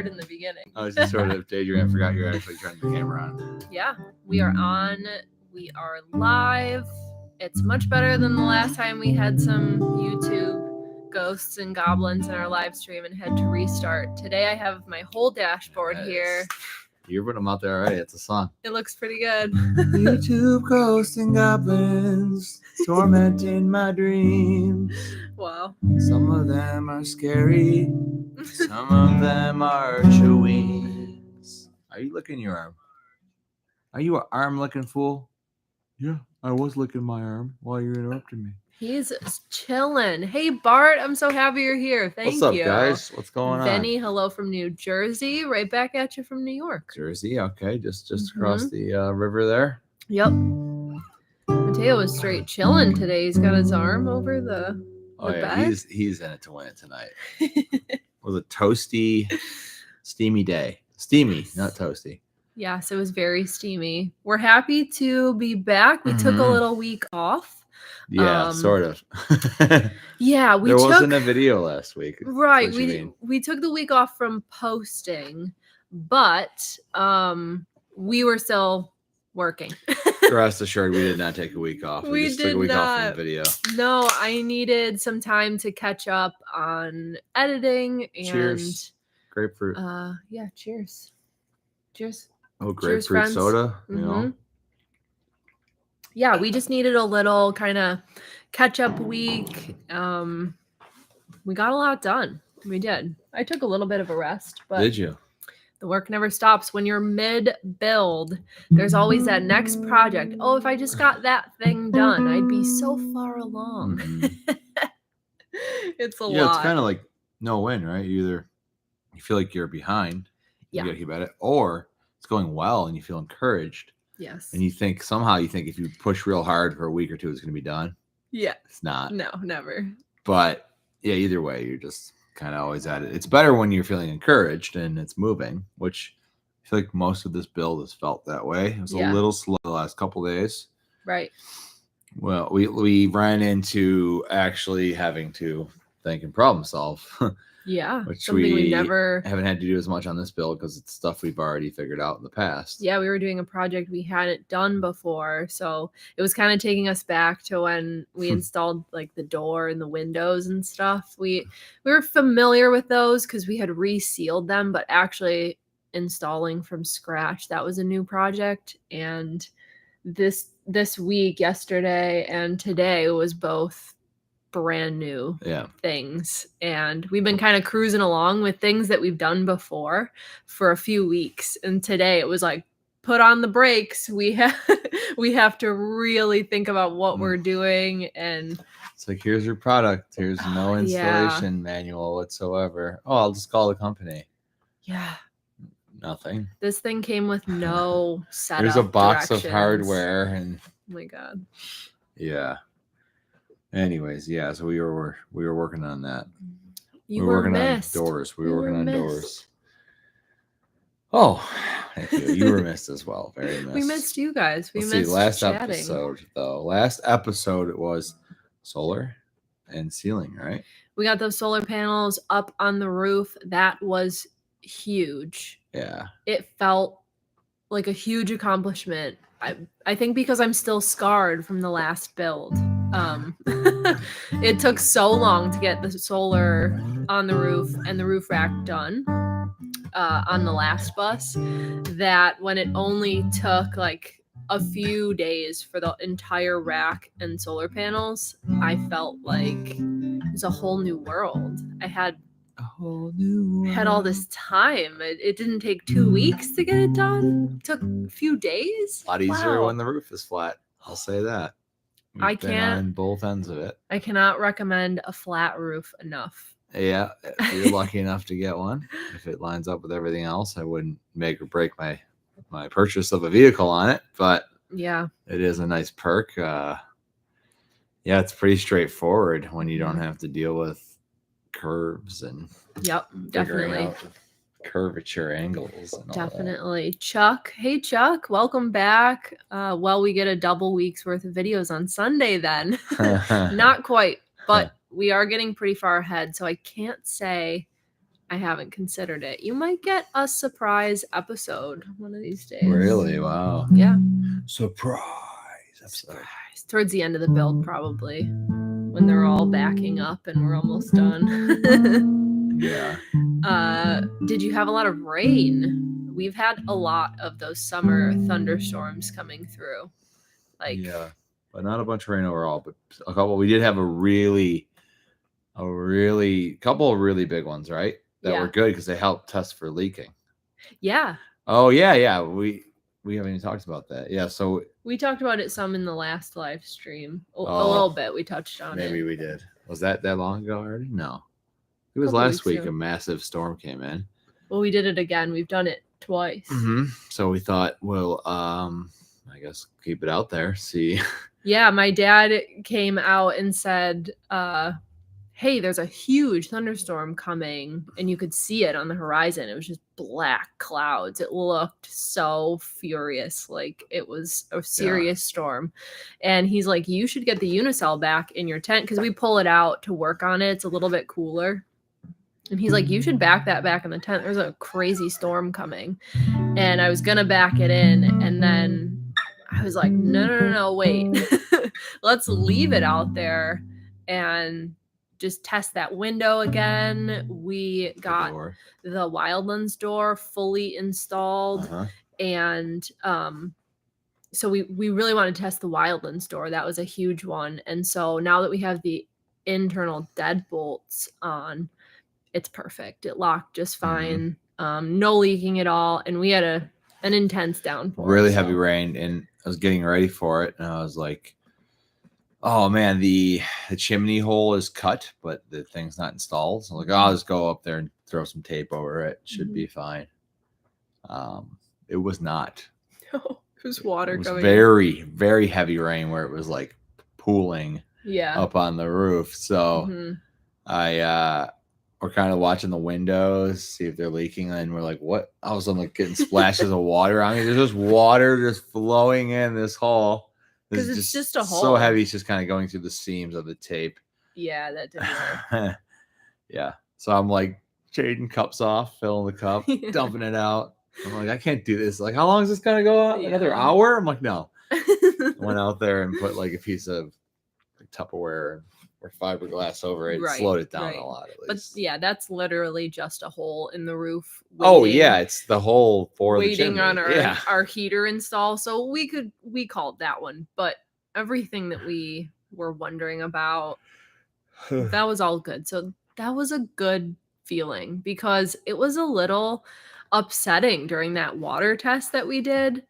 hard in the beginning. I was just sort of daydreaming. I forgot you're actually turning the camera on. Yeah, we are on. We are live. It's much better than the last time we had some YouTube ghosts and goblins in our live stream and had to restart. Today I have my whole dashboard here. You're putting them out there already. It's a song. It looks pretty good. YouTube ghosts and goblins tormenting my dreams. Wow. Some of them are scary. Some of them are chewings. Are you licking your arm? Are you an arm licking fool? Yeah, I was licking my arm while you interrupted me. He's chilling. Hey, Bart, I'm so happy you're here. Thank you. What's up, guys? What's going on? Benny, hello from New Jersey. Right back at you from New York. Jersey, okay. Just across the river there. Yep. Mateo was straight chilling today. He's got his arm over the bed. He's in it to win it tonight. It was a toasty, steamy day. Steamy, not toasty. Yes, it was very steamy. We're happy to be back. We took a little week off. Yeah, sort of. Yeah, there wasn't a video last week. Right. We took the week off from posting, but we were still working. Rest assured, we did not take a week off. We just took a week off from the video. No, I needed some time to catch up on editing and cheers. Grapefruit. Yeah, cheers. Cheers. Oh, grapefruit soda, you know. Yeah, we just needed a little kind of catch-up week. We got a lot done. We did. I took a little bit of a rest, but did you? The work never stops. When you're mid-build, there's always that next project. Oh, if I just got that thing done, I'd be so far along. Mm-hmm. It's a lot. Yeah, it's kind of like no win, right? You feel like you're behind, you gotta keep at it, or it's going well and you feel encouraged. Yes. And you think if you push real hard for a week or two, it's going to be done. Yeah. It's not. No, never. But yeah, either way, you're just kind of always at it. It's better when you're feeling encouraged and it's moving, which I feel like most of this build has felt that way. It was a little slow the last couple of days. Right. Well, we ran into actually having to think and problem solve. Yeah, which something we never haven't had to do as much on this build because it's stuff we've already figured out in the past. Yeah, we were doing a project we hadn't done before, so it was kind of taking us back to when we installed like the door and the windows and stuff. We were familiar with those because we had resealed them, but actually installing from scratch, that was a new project. And this week, yesterday and today, was both brand new things, and we've been kind of cruising along with things that we've done before for a few weeks, and today it was like, put on the brakes. We have to really think about what we're doing, and it's like, here's your product, here's no installation manual whatsoever. Oh, I'll just call the company. Nothing. This thing came with no setup. There's a box of hardware, and oh my god. Yeah. Anyways, yeah, so we were working on that. We were working missed. On doors. We were working on doors. Oh, thank you. You were missed as well. Very missed. We missed you guys. We missed last chatting. episode, though. Last episode, it was solar and ceiling, right? We got those solar panels up on the roof. That was huge. Yeah. It felt like a huge accomplishment. I think because I'm still scarred from the last build. It took so long to get the solar on the roof and the roof rack done on the last bus that when it only took like a few days for the entire rack and solar panels, I felt like it was a whole new world. I had all this time. It didn't take 2 weeks to get it done. It took a few days. A lot easier when the roof is flat. I'll say that. I can't on both ends of it. I cannot recommend a flat roof enough. Yeah, if you're lucky enough to get one, if it lines up with everything else, I wouldn't make or break my purchase of a vehicle on it, but yeah, it is a nice perk. Yeah, it's pretty straightforward when you don't have to deal with curves and definitely out curvature angles and definitely all that. Chuck, hey Chuck, welcome back. We get a double week's worth of videos on Sunday then. Not quite, but we are getting pretty far ahead, so I can't say I haven't considered it. You might get a surprise episode one of these days. Really? Wow. Yeah. Surprise. Surprise. Towards the end of the build, probably. When they're all backing up and we're almost done. Yeah. Did you have a lot of rain? We've had a lot of those summer thunderstorms coming through. Yeah, but not a bunch of rain overall, but a couple. We did have a couple of really big ones, right? That were good because they helped test for leaking. Yeah. Oh yeah. We haven't even talked about that. Yeah, so we talked about it some in the last live stream. A little bit. We touched on it. Maybe we did. Was that long ago already? No. It was last week. A massive storm came in. Well, we did it again. We've done it twice. Mm-hmm. So we thought, well, I guess keep it out there. See. Yeah, my dad came out and said, hey, there's a huge thunderstorm coming, and you could see it on the horizon. It was just black clouds. It looked so furious, like it was a serious storm. And he's like, you should get the Unicell back in your tent, because we pull it out to work on it. It's a little bit cooler. And he's like, you should back that back in the tent. There's a crazy storm coming. And I was gonna back it in, and then I was like, no, wait. Let's leave it out there and just test that window again. We got the Wildlands door fully installed. And so we really want to test the Wildlands door. That was a huge one. And so now that we have the internal deadbolts on, it's perfect. It locked just fine. No leaking at all. And we had an intense downpour. Really heavy rain, and I was getting ready for it, and I was like, oh man, the chimney hole is cut, but the thing's not installed. So I'm like, I'll just go up there and throw some tape over it. Should be fine. It was not. No, it was water going. Very, very heavy rain where it was like pooling up on the roof. So we're kind of watching the windows, see if they're leaking, and we're like, what? All of a sudden, like getting splashes of water on me. There's just water just flowing in this hole. Because it's just a hole. So heavy, it's just kind of going through the seams of the tape. Yeah, that didn't work. Yeah. So I'm like shading cups off, filling the cup, dumping it out. I'm like, I can't do this. Like, how long is this going to go out? Another hour? I'm like, no. I went out there and put like a piece of like, Tupperware or fiberglass over it. Slowed it down a lot, at least. But yeah, that's literally just a hole in the roof. Oh yeah, it's the hole for waiting on our heater install. So we called that one, but everything that we were wondering about, that was all good. So that was a good feeling, because it was a little upsetting during that water test that we did.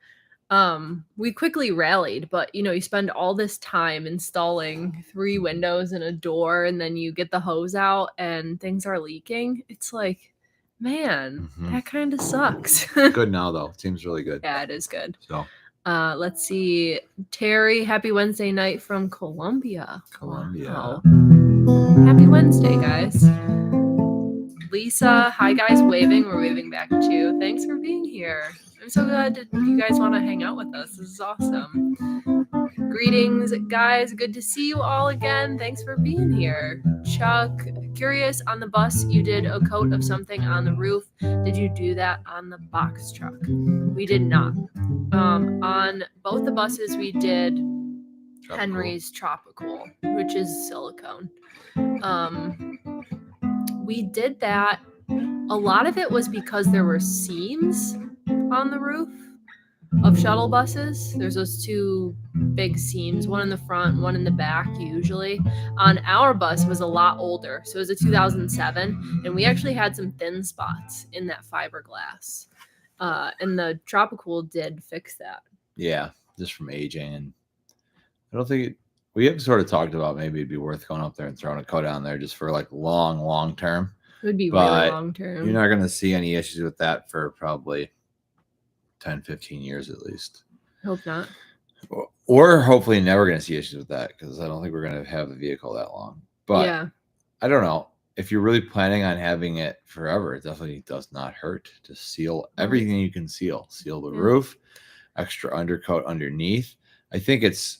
We quickly rallied, but you spend all this time installing 3 windows and a door, and then you get the hose out and things are leaking. It's like, man, that kind of sucks. Good now though. Seems really good. Yeah, it is good. So let's see. Terry, happy Wednesday night from Colombia. Wow. Happy Wednesday, guys. Lisa, hi guys, waving. We're waving back at you. Thanks for being here. I'm so glad that you guys want to hang out with us. This is awesome. Greetings, guys. Good to see you all again. Thanks for being here. Chuck, curious, on the bus, you did a coat of something on the roof. Did you do that on the box truck? We did not. On both the buses, we did Henry's Tropical, which is silicone. We did that. A lot of it was because there were seams on the roof of shuttle buses. There's those 2 big seams, one in the front, one in the back usually. On our bus was a lot older, so it was a 2007, and we actually had some thin spots in that fiberglass. And the Tropical did fix that. Yeah, just from aging. And I don't think we have sort of talked about maybe it'd be worth going up there and throwing a coat down there just for like long term. It would be really long term. You're not going to see any issues with that for probably 10-15 years at least. Hope not. Or hopefully never going to see issues with that, because I don't think we're going to have the vehicle that long. But yeah. I don't know. If you're really planning on having it forever, it definitely does not hurt to seal everything you can seal. Seal the roof, extra undercoat underneath. I think it's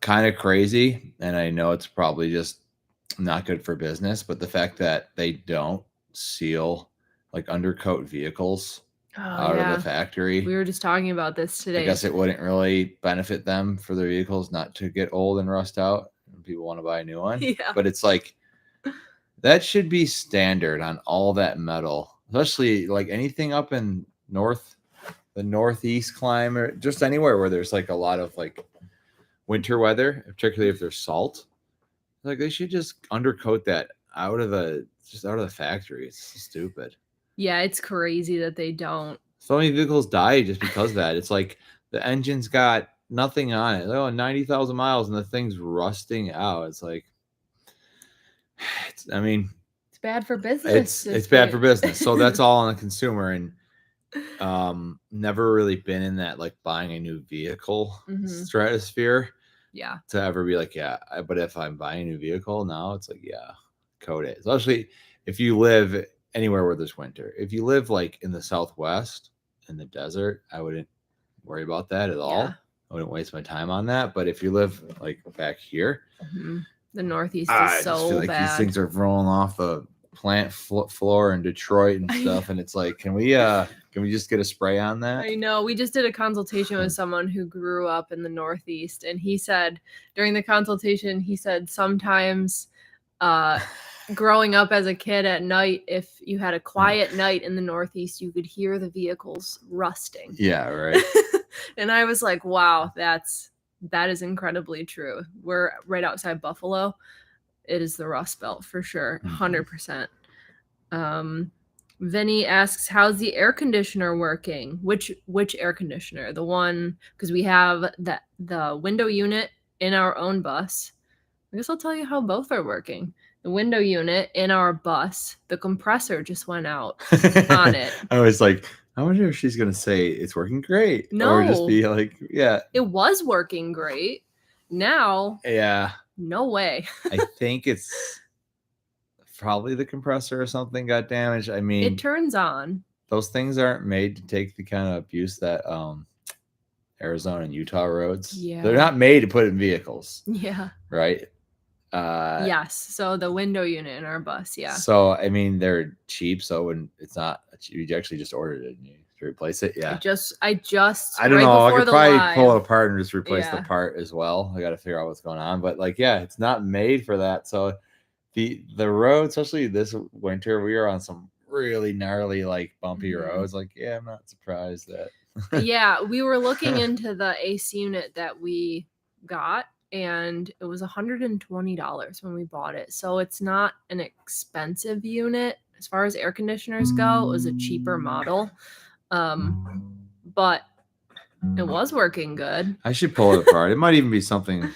kind of crazy, and I know it's probably just not good for business, but the fact that they don't seal, like undercoat vehicles Oh, out of the yeah. factory. We were just talking about this I today. guess it wouldn't really benefit them for their vehicles not to get old and rust out when people want to buy a new one. Yeah. But it's like that should be standard on all that metal, especially like anything up in the northeast climate, just anywhere where there's like a lot of like winter weather, particularly if there's salt. Like they should just undercoat that out of the factory. It's so stupid. Yeah, it's crazy that they don't. So many vehicles die just because of that. It's like the engine's got nothing on it. Oh, 90,000 miles and the thing's rusting out. It's like, I mean, It's bad for business. it's bad for business. So that's all on the consumer, and never really been in that like buying a new vehicle stratosphere. Yeah. To ever be like, yeah, but if I'm buying a new vehicle now, it's like, yeah, coat it. Especially if you live anywhere where there's winter. If you live like in the Southwest in the desert, I wouldn't worry about that at all. Yeah. I wouldn't waste my time on that. But if you live like back here, the Northeast I is so just feel like bad. these things are rolling off the plant floor in Detroit and stuff, and it's like, can we just get a spray on that? I know. We just did a consultation with someone who grew up in the Northeast, and he said during the consultation, he said sometimes growing up as a kid at night, if you had a quiet night in the Northeast, you could hear the vehicles rusting. Yeah, right. And I was like, wow, that is incredibly true. We're right outside Buffalo. It is the Rust Belt for sure, 100%. Vinny asks, how's the air conditioner working? Which air conditioner? The one, because we have the window unit in our own bus. I guess I'll tell you how both are working. The window unit in our bus, the compressor just went out on it. I was like, I wonder if she's going to say it's working great. No. Or just be like, yeah. It was working great. Now. Yeah. No way. I think it's probably the compressor or something got damaged. I mean, it turns on. Those things aren't made to take the kind of abuse that Arizona and Utah roads. Yeah. They're not made to put in vehicles. Yeah. Right? Yes. So the window unit in our bus, yeah. So I mean, they're cheap, so when it's not, you actually just ordered it and you to replace it. Yeah. I don't know. I could probably pull it apart and just replace the part as well. I got to figure out what's going on, but like, yeah, it's not made for that. So the road, especially this winter, we are on some really gnarly, like bumpy roads. Like, yeah, I'm not surprised that. Yeah, we were looking into the AC unit that we got, and it was $120 when we bought it. So it's not an expensive unit. As far as air conditioners go, it was a cheaper model. But it was working good. I should pull it apart. It might even be something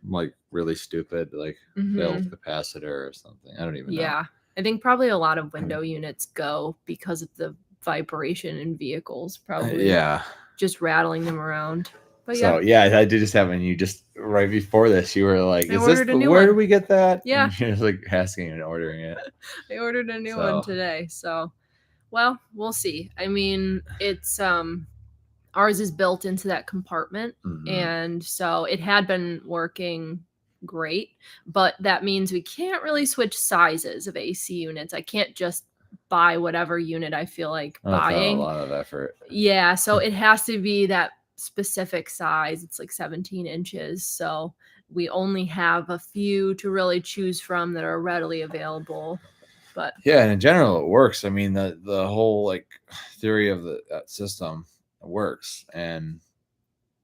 like really stupid, like failed capacitor or something. I don't even know. Yeah. I think probably a lot of window units go because of the vibration in vehicles, probably. Yeah. Just rattling them around. But so yeah, I did just have, and you just right before this, you were like, "Is this where do we get that?" Yeah, and you're just like asking and ordering it. I ordered a new one today, so well, we'll see. I mean, it's ours is built into that compartment, and so it had been working great, but that means we can't really switch sizes of AC units. I can't just buy whatever unit I feel like buying. A lot of effort. Yeah, so it has to be that specific size. It's like 17 inches, so we only have a few to really choose from that are readily available. But yeah, and in general it works. I mean, the whole like theory of that system works, and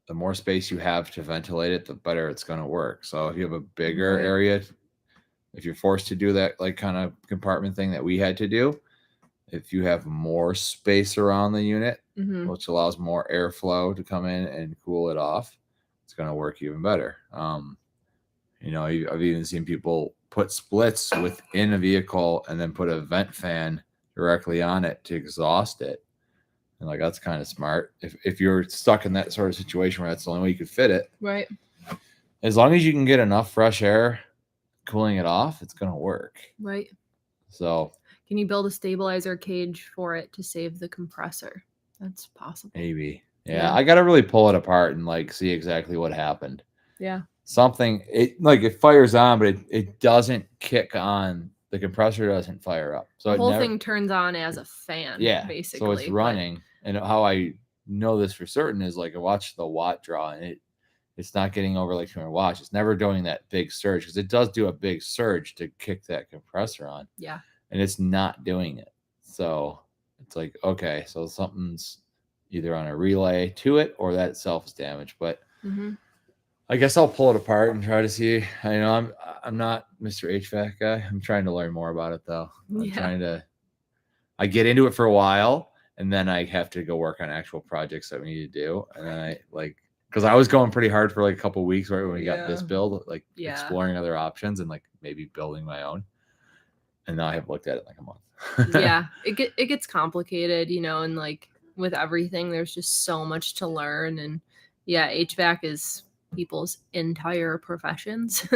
the more space you have to ventilate it, the better it's going to work. So if you have a bigger area, if you're forced to do that like kind of compartment thing that we had to do, if you have more space around the unit, which allows more airflow to come in and cool it off, it's going to work even better. You know, I've even seen people put splits within a vehicle and then put a vent fan directly on it to exhaust it. And like, that's kind of smart. If you're stuck in that sort of situation where that's the only way you could fit it. Right. As long as you can get enough fresh air cooling it off, it's going to work. Right. So can you build a stabilizer cage for it to save the compressor? That's possible. Maybe. Yeah. I got to really pull it apart and like see exactly what happened. Yeah. Something, it fires on, but it doesn't kick on the compressor doesn't fire up. So The it whole never, thing turns on as a fan, yeah. basically. So it's but- running, and how I know this for certain is like I watch the watt draw, and it's not getting over like 200 watts. It's never doing that big surge because it does do a big surge to kick that compressor on. Yeah. And it's not doing it. So it's like, okay, so something's either on a relay to it or that itself is damaged. But Mhm. I guess I'll pull it apart and try to see. I know I'm not Mr. HVAC guy. I'm trying to learn more about it though. I get into it for a while and then I have to go work on actual projects that we need to do. And then I like, because I was going pretty hard for like a couple of weeks right when we got this build, like exploring other options and like maybe building my own. And now I have looked at it like a month. Yeah, it gets complicated, and like with everything, there's just so much to learn. And yeah, HVAC is people's entire professions,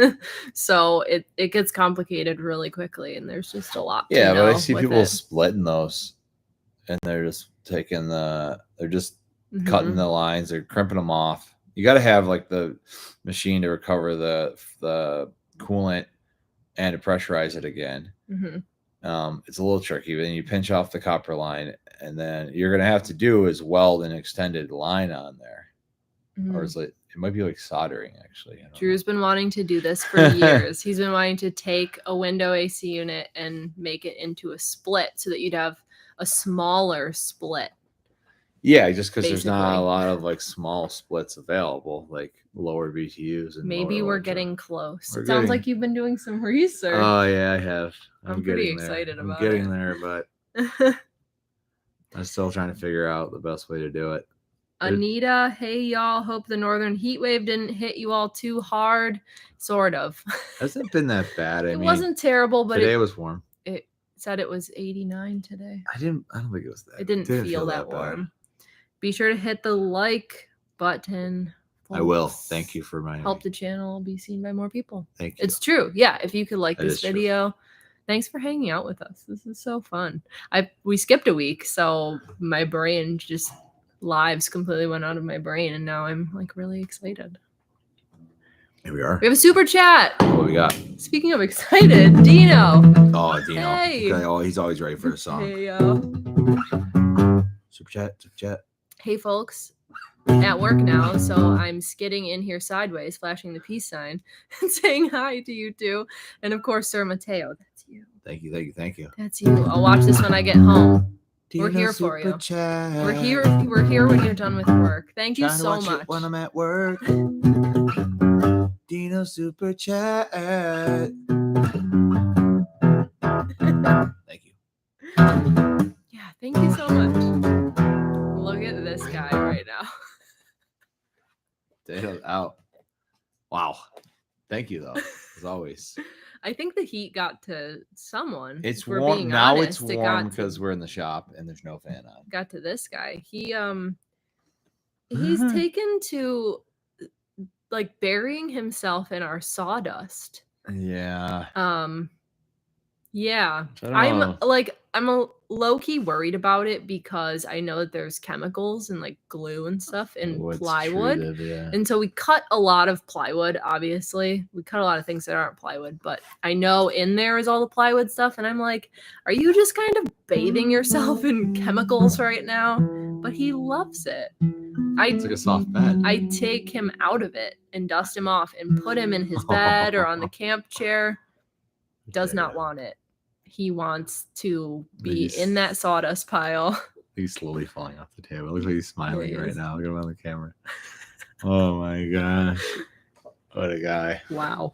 so it gets complicated really quickly, and there's just a lot. Yeah, to know but I see with people it. splitting those, and they're just taking they're just Mhm. cutting the lines, they're crimping them off. You got to have like the machine to recover the coolant and to pressurize it again. Mhm. It's a little tricky, but then you pinch off the copper line, and then you're gonna have to do is weld an extended line on there, or Mhm. is it might be like soldering actually. I don't know. Drew's been wanting to do this for years. He's been wanting to take a window AC unit and make it into a split so that you'd have a smaller split. Yeah, just because there's not Basically. a lot of like small splits available, like lower BTUs. And Maybe lower we're electron. getting close. We're It sounds getting- like you've been doing some research. Oh yeah, I have. I'm pretty getting there. excited about I'm getting it. there, but I'm still trying to figure out the best way to do it. Anita, hey y'all, hope the northern heat wave didn't hit you all too hard. Sort of. Hasn't been that bad. It wasn't terrible, but today was warm. it said it was 89 today. I don't think it was that. It didn't feel that warm. Be sure to hit the like button. I will. Thank you for reminding help me. the channel be seen by more people. Thank you. It's true. Yeah, if you could like That this is true. video. Thanks for hanging out with us. This is so fun. We skipped a week, so my brain just lives completely went out of my brain, and now I'm like really excited. Here we are. We have a super chat. What we got? Speaking of excited, Dino. Oh, Dino. Hey. Oh, he's always ready for the song. Hey, yo. Super chat. Hey, folks. At work now, so I'm skidding in here sideways, flashing the peace sign, and saying hi to you two. And of course, Sir Mateo. That's you. Thank you. That's you. I'll watch this when I get home. Dino We're here for you. Chat. We're here when you're done with work. Thank you Trying to so watch much. it when I'm at work. Dino Super Chat. Thank you. Yeah, thank you so much. Look at this guy right now. Dino's out. Wow. Thank you though, as always. I think the heat got to someone. It's if we're warm being now. honest. It's It warm got because we're in the shop and there's no fan on. got to this guy. He's taken to like burying himself in our sawdust. Yeah. Yeah. I don't know. I'm a low-key worried about it because I know that there's chemicals and like glue and stuff in What's plywood. treated, yeah. And so we cut a lot of plywood, obviously. We cut a lot of things that aren't plywood, but I know in there is all the plywood stuff. And I'm like, are you just kind of bathing yourself in chemicals right now? But he loves it. It's like a soft bed. I take him out of it and dust him off and put him in his bed or on the camp chair. Does not want it. He wants to be in that sawdust pile. He's slowly falling off the table. It looks like he's smiling He right is. now. Look at him on the camera. Oh my gosh. What a guy. Wow.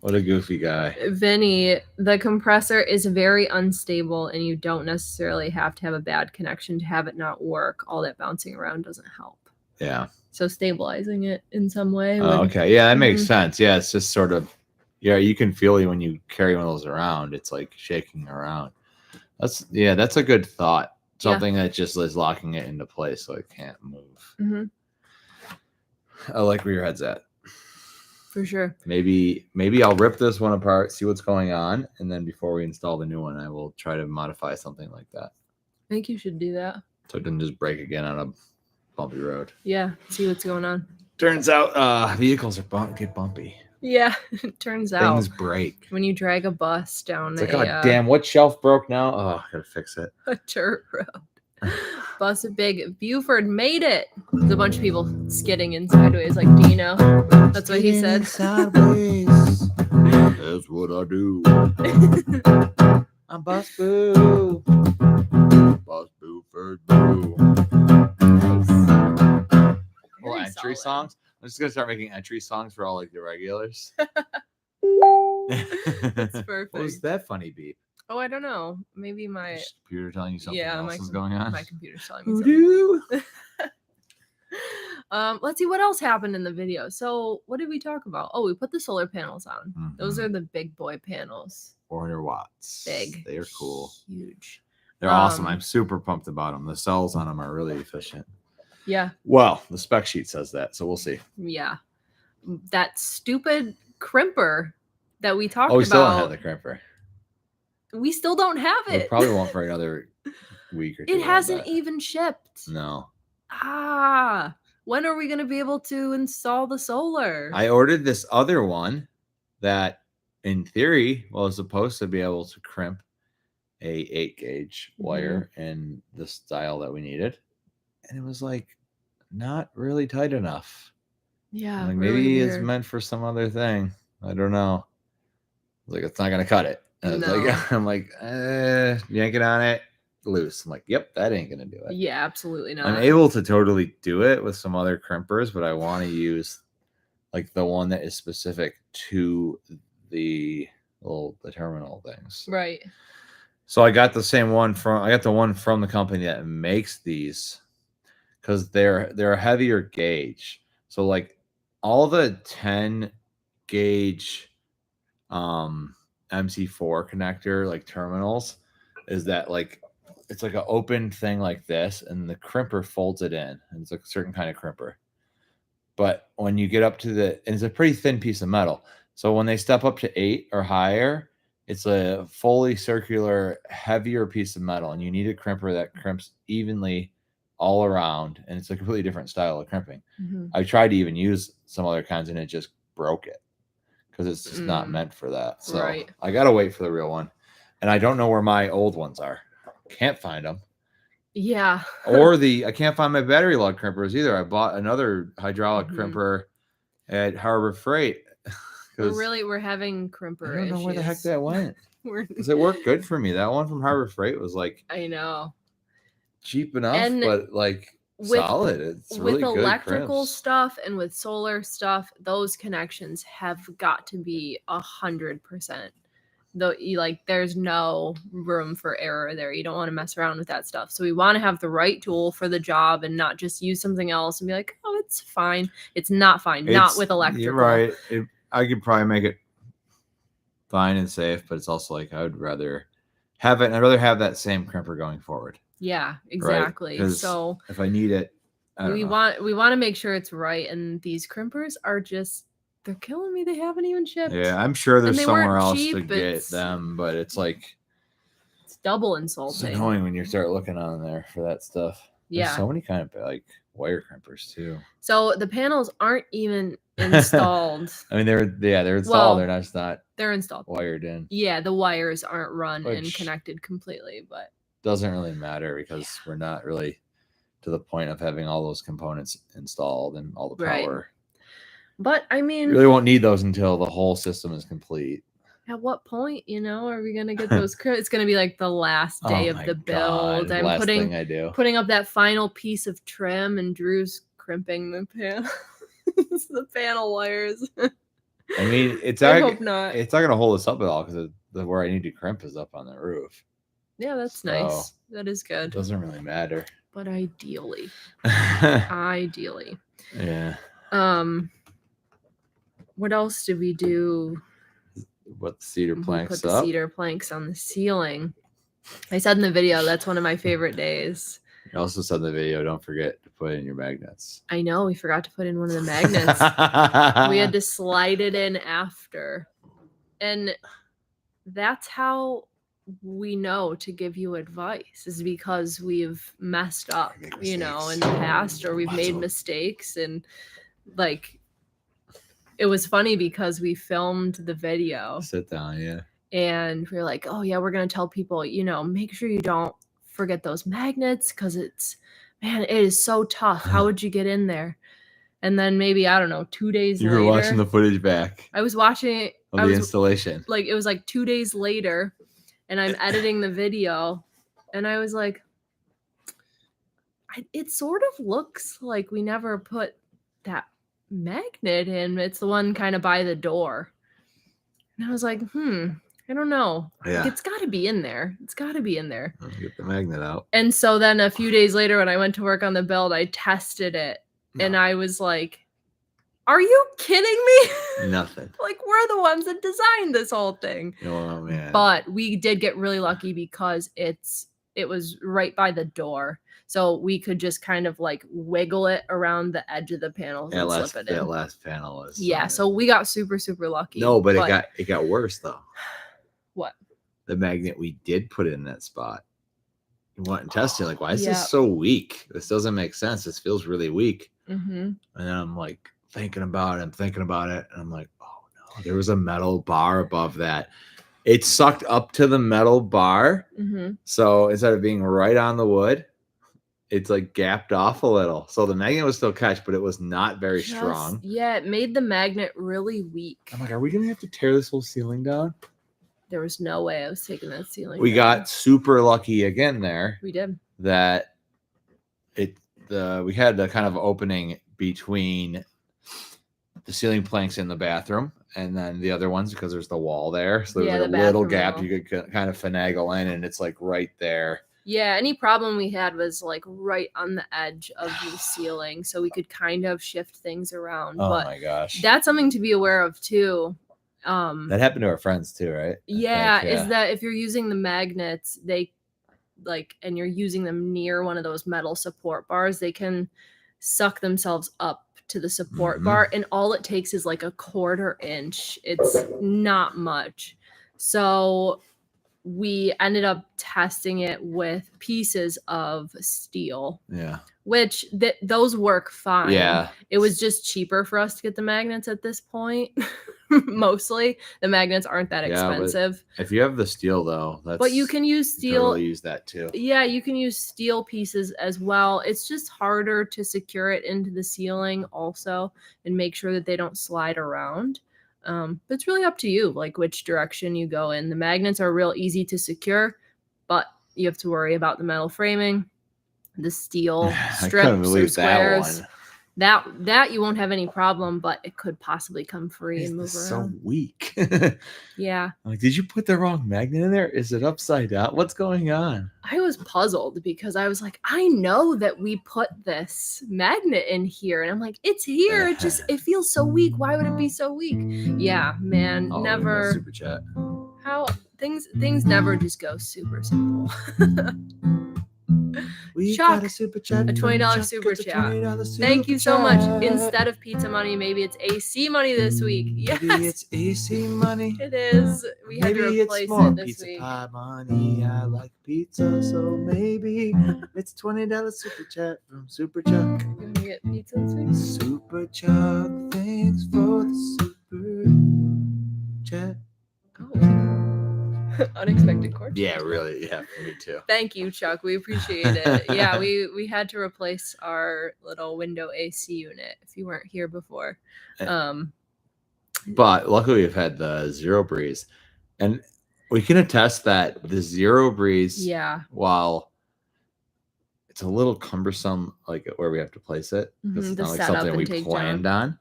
What a goofy guy. Vinny, the compressor is very unstable and you don't necessarily have to have a bad connection to have it not work. All that bouncing around doesn't help. Yeah. So stabilizing it in some way. Oh, okay. Yeah, that makes sense. Yeah, it's just sort of, yeah, you can feel it when you carry one of those around. It's like shaking around. That's a good thought. Something that just is locking it into place so it can't move. Mm-hmm. I like where your head's at. For sure. Maybe I'll rip this one apart, see what's going on, and then before we install the new one, I will try to modify something like that. I think you should do that. So it doesn't just break again on a bumpy road. Yeah. See what's going on. Turns out vehicles get bumpy. Yeah, it turns out Things break. when you drag a bus down It's like, oh, damn, what shelf broke now? Oh, I gotta fix it. a dirt road. Bus a big Buford made it. There's a bunch of people skidding in sideways like Dino. That's what he said. Sideways. That's what I do. I'm Bus Boo. Bus Buford Boo. Well, entry songs. I'm just gonna start making entry songs for all like the regulars. That's perfect. What was that funny beep? Oh, I don't know. Maybe my Your computer telling you something else is going on. My computer's telling me something. Let's see what else happened in the video. So, what did we talk about? Oh, we put the solar panels on. Mm-hmm. Those are the big boy panels. 400 watts. Big. They are cool. Huge. They're awesome. I'm super pumped about them. The cells on them are really efficient. Yeah. Well, the spec sheet says that, so we'll see. Yeah. That stupid crimper that we talked about. Oh, we still don't have the crimper. We still don't have it. We probably won't for another week or two. It hasn't even shipped. No. When are we going to be able to install the solar? I ordered this other one that, in theory, was supposed to be able to crimp a 8-gauge wire in the style that we needed. And it was like not really tight enough. Yeah. Like maybe it's meant for some other thing. I don't know. Like it's not gonna cut it. I'm like, yank it on it, loose. I'm like, yep, that ain't gonna do it. Yeah, absolutely not. I'm able to totally do it with some other crimpers, but I want to use like the one that is specific to the terminal things. Right. So I got the one from the company that makes these, because they're a heavier gauge. So like all the 10 gauge MC4 connector like terminals is that like it's like an open thing like this, and the crimper folds it in, and it's a certain kind of crimper. But when you get up to and it's a pretty thin piece of metal, so when they step up to 8 or higher, it's a fully circular, heavier piece of metal, and you need a crimper that crimps evenly all around, and it's a completely different style of crimping. I tried to even use some other kinds, and it just broke it because it's just not meant for that. So I gotta wait for the real one, and I don't know where my old ones are. Can't find them. Yeah. Or I can't find my battery lug crimpers either. I bought another hydraulic crimper at Harbor Freight. We're having crimper issues. I don't know where the heck that went. Because it worked good for me. That one from Harbor Freight was like, I know, cheap enough, but like solid. It's really good. With electrical stuff and with solar stuff, those connections have got to be 100%. Though there's no room for error there. You don't want to mess around with that stuff. So we want to have the right tool for the job and not just use something else and be like, oh, it's fine. It's not fine. Not with electrical. You're right. I could probably make it fine and safe, but it's also like I'd rather have it. I'd rather have that same crimper going forward. Yeah, exactly. Right? So if I need it, we want to make sure it's right. And these crimpers are they're killing me. They haven't even shipped. Yeah, I'm sure there's somewhere else to get them, but it's like it's double insulting. It's annoying when you start looking on there for that stuff. Yeah, there's so many kind of like wire crimpers too. So the panels aren't even installed. I mean, they're installed. Well, they're installed, wired in. Yeah, the wires aren't run and connected completely, but doesn't really matter because we're not really to the point of having all those components installed and all the power. Right. But I mean, you really won't need those until the whole system is complete. At what point, are we gonna get those? It's gonna be like the last day of the build. I'm putting up that final piece of trim, and Drew's crimping the panel, the panel wires. I mean, I hope not. It's not gonna hold us up at all because where I need to crimp is up on the roof. Yeah, that's nice. That is good. It doesn't really matter. But ideally. Yeah. What else did we do? What, the cedar planks put the cedar planks on the ceiling. I said in the video, that's one of my favorite days. You also said in the video, don't forget to put in your magnets. I know, we forgot to put in one of the magnets. We had to slide it in after. And that's how we know to give you advice, is because we've messed up, in the past, or we've made mistakes, and like it was funny because we filmed the video Sit down, yeah. and we were like, oh yeah, we're gonna tell people, make sure you don't forget those magnets because it is so tough. How would you get in there? And then maybe, I don't know, 2 days You later. were watching the footage back I was watching it. of the installation. Like, it was like 2 days later, and I'm editing the video, and I was like, it sort of looks like we never put that magnet in. It's the one kind of by the door. And I was like, I don't know. Yeah. Like, it's got to be in there. It's got to be in there. Get the magnet out. And so then a few days later, when I went to work on the build, I tested it. And I was like, are you kidding me? Nothing. Like, we're the ones that designed this whole thing. Oh, man. But we did get really lucky because it was right by the door. So we could just kind of like wiggle it around the edge of the panels and slip it in. That last panel was. Yeah, so we got super, super lucky. No, but it got worse though. What? The magnet we did put in that spot. You went and tested, like, why is this so weak? This doesn't make sense. This feels really weak. Mm-hmm. And then I'm like thinking about it, and I'm like, oh no, there was a metal bar above that. It sucked up to the metal bar. Mm-hmm. So instead of being right on the wood, it's like gapped off a little. So the magnet was still catch, but it was not very strong. Yeah, it made the magnet really weak. I'm like, are we going to have to tear this whole ceiling down? There was no way I was taking that ceiling We down. got super lucky again there. We did. That we had the kind of opening between the ceiling planks in the bathroom and then the other ones because there's the wall there. So there's like a little gap you could kind of finagle in, and it's like right there. Yeah, any problem we had was like right on the edge of the ceiling, so we could kind of shift things around. Oh my gosh. That's something to be aware of too. That happened to our friends too, right? Yeah, is that if you're using the magnets, and you're using them near one of those metal support bars, they can suck themselves up to the support bar, and all it takes is like a 1/4 inch. It's not much. So we ended up testing it with pieces of steel. Yeah. Which those work fine. Yeah. It was just cheaper for us to get the magnets at this point. Mostly. The magnets aren't that expensive. If you have the steel though, but you can use steel. You can really use that too. Yeah, you can use steel pieces as well. It's just harder to secure it into the ceiling also and make sure that they don't slide around. But it's really up to you, like which direction you go in. The magnets are real easy to secure, but you have to worry about the metal framing, the steel strips or squares. That you won't have any problem, but it could possibly come free and move around. So weak. Yeah. I'm like, did you put the wrong magnet in there? Is it upside down? What's going on? I was puzzled because I was like, I know that we put this magnet in here, and I'm like, it's here. It feels so weak. Why would it be so weak? Yeah, man, never. Super chat. How things never just go super simple. Chuck, got a super chat. A $20 super chat. Thank you so much. Instead of pizza money, maybe it's AC money this week. Yes. Maybe it's AC money. It is. We had to replace it this week. Pie money. I like pizza, so maybe it's $20 super chat from Super Chuck. You want to get pizza this week? Super Chuck, thanks for the super chat. Oh. Unexpected chord. Yeah, really. Yeah, me too. Thank you, Chuck. We appreciate it. Yeah, we had to replace our little window AC unit if you weren't here before. But luckily we've had the zero breeze, and we can attest that the zero breeze, while it's a little cumbersome, like where we have to place it, because it's not like something we planned on.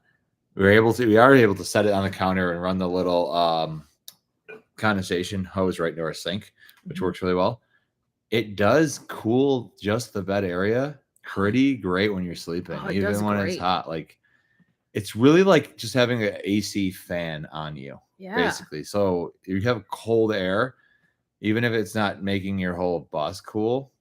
We are able to set it on the counter and run the little condensation hose right into our sink, which works really well. It does cool just the bed area pretty great when you're sleeping, even when it's hot. Like, it's really like just having an AC fan on you, basically. So you have cold air, even if it's not making your whole bus cool,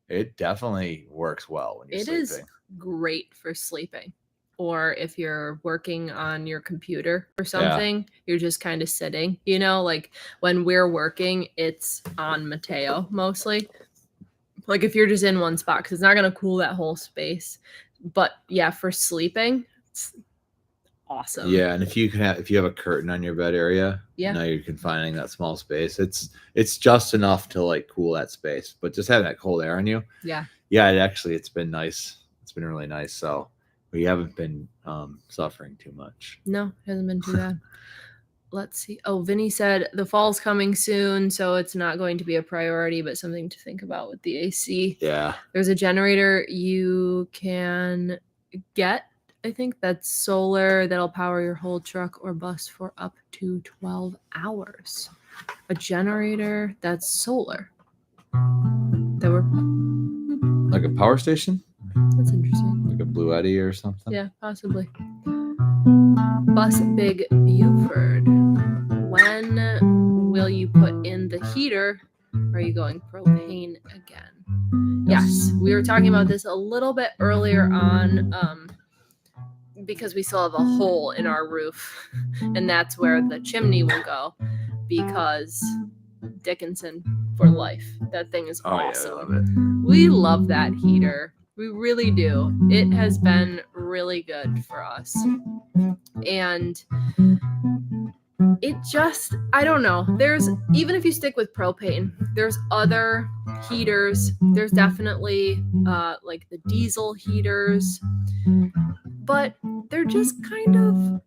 it definitely works well when you're sleeping. It is great for sleeping. Or if you're working on your computer or something, you're just kind of sitting, like when we're working, it's on Mateo mostly. Like if you're just in one spot, because it's not going to cool that whole space. But yeah, for sleeping, it's awesome. Yeah, and if you have a curtain on your bed area, Yeah. now you're confining that small space. It's just enough to like cool that space, but just having that cold air on you. Yeah. Yeah, it's been nice. It's been really nice. So we haven't been suffering too much. No, it hasn't been too bad. Let's see. Oh, Vinny said the fall's coming soon, so it's not going to be a priority, but something to think about with the AC. Yeah. There's a generator you can get, I think that's solar, that'll power your whole truck or bus for up to 12 hours. A generator that's solar. That we're Like a power station? That's interesting. Like a Blue Eddy or something? Yeah, possibly. Bus Big Buford. When will you put in the heater? Are you going propane again? Yes, we were talking about this a little bit earlier on, because we still have a hole in our roof, and that's where the chimney will go, because Dickinson for life. That thing is awesome. Yeah, I love it. We love that heater. We really do. It has been really good for us. And it just, I don't know. There's, even if you stick with propane, there's other heaters. There's definitely like the diesel heaters, but they're just kind of,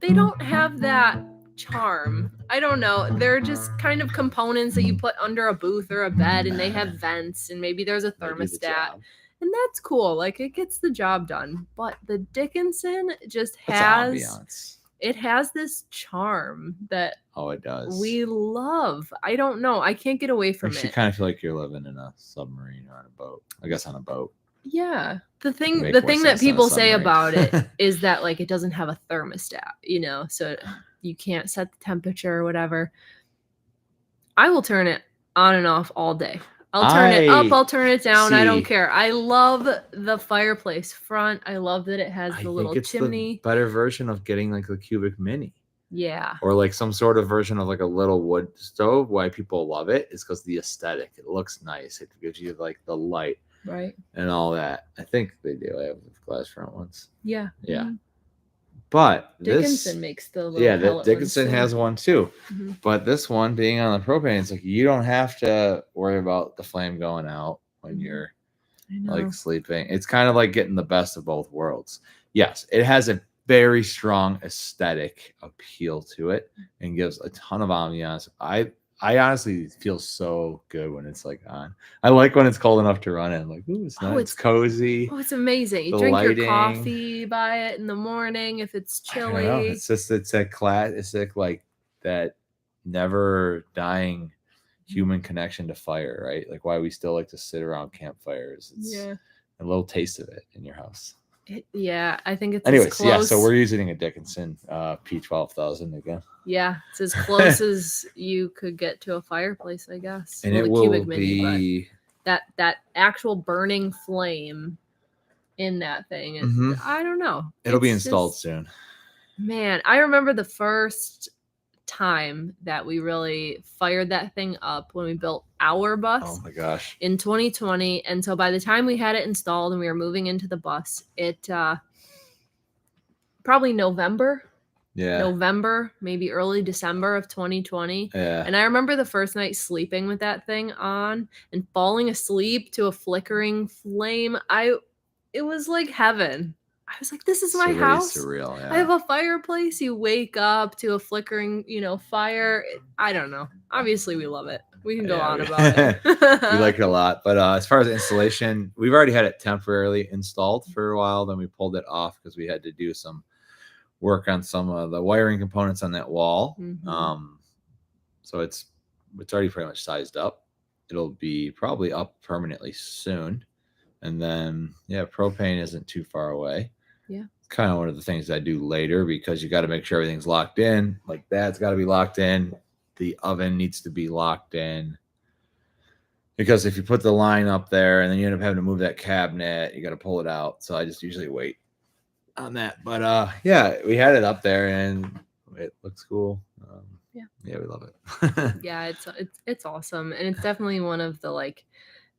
they don't have that charm. I don't know. They're just kind of components that you put under a booth or a bed, and they have vents, and maybe there's a thermostat. And that's cool. Like, it gets the job done. But the Dickinson just has, it has this charm that it does. We love. I don't know. I can't get away from it. You kind of feel like you're living in a submarine or on a boat. I guess on a boat. Yeah. The thing that people say about it is that, like, it doesn't have a thermostat, you know, so you can't set the temperature or whatever. I will turn it on and off all day. I'll turn it up, I'll turn it down. I don't care. I love the fireplace front. I love that it has the little chimney. The better version of getting like the Cubic Mini. Yeah. Or like some sort of version of like a little wood stove. Why people love it is because the aesthetic. It looks nice. It gives you like the light. Right. And all that. I think they do. I have glass front ones. Yeah. Yeah. Mm-hmm. But Dickinson makes the little Dickinson has one too. Mm-hmm. But this one being on the propane, it's like you don't have to worry about the flame going out when you're like sleeping. It's kind of like getting the best of both worlds. Yes, it has a very strong aesthetic appeal to it and gives a ton of ambiance. I honestly feel so good when it's like on. I like when it's cold enough to run in. Like, ooh, it's nice. It's cozy. Oh, it's amazing. You drink your coffee by it in the morning if it's chilly. I don't know. It's a classic, like that never dying human connection to fire, right? Like why we still like to sit around campfires. It's a little taste of it in your house. I think it's anyways. So we're using a Dickinson P12000 again. Yeah, it's as close as you could get to a fireplace, I guess. And it will be that actual burning flame in that thing. And I don't know. It'll be installed soon. Man, I remember the first time that we really fired that thing up when we built our bus. Oh my gosh. In 2020. And so by the time we had it installed and we were moving into the bus, it probably November, maybe early December of 2020. Yeah. And I remember the first night sleeping with that thing on and falling asleep to a flickering flame. It was like heaven. I was like, this is my house. Surreal, yeah. I have a fireplace. You wake up to a flickering, fire. I don't know. Obviously, we love it. We can go on about it. We like it a lot. But as far as installation, we've already had it temporarily installed for a while. Then we pulled it off because we had to do some work on some of the wiring components on that wall. Mm-hmm. So it's already pretty much sized up. It'll be probably up permanently soon. And then, propane isn't too far away. Yeah. It's kind of one of the things I do later because you got to make sure everything's locked in. Like that's got to be locked in. The oven needs to be locked in. Because if you put the line up there and then you end up having to move that cabinet, you got to pull it out. So I just usually wait on that. But we had it up there and it looks cool. We love it. Yeah, it's awesome. And it's definitely one of the like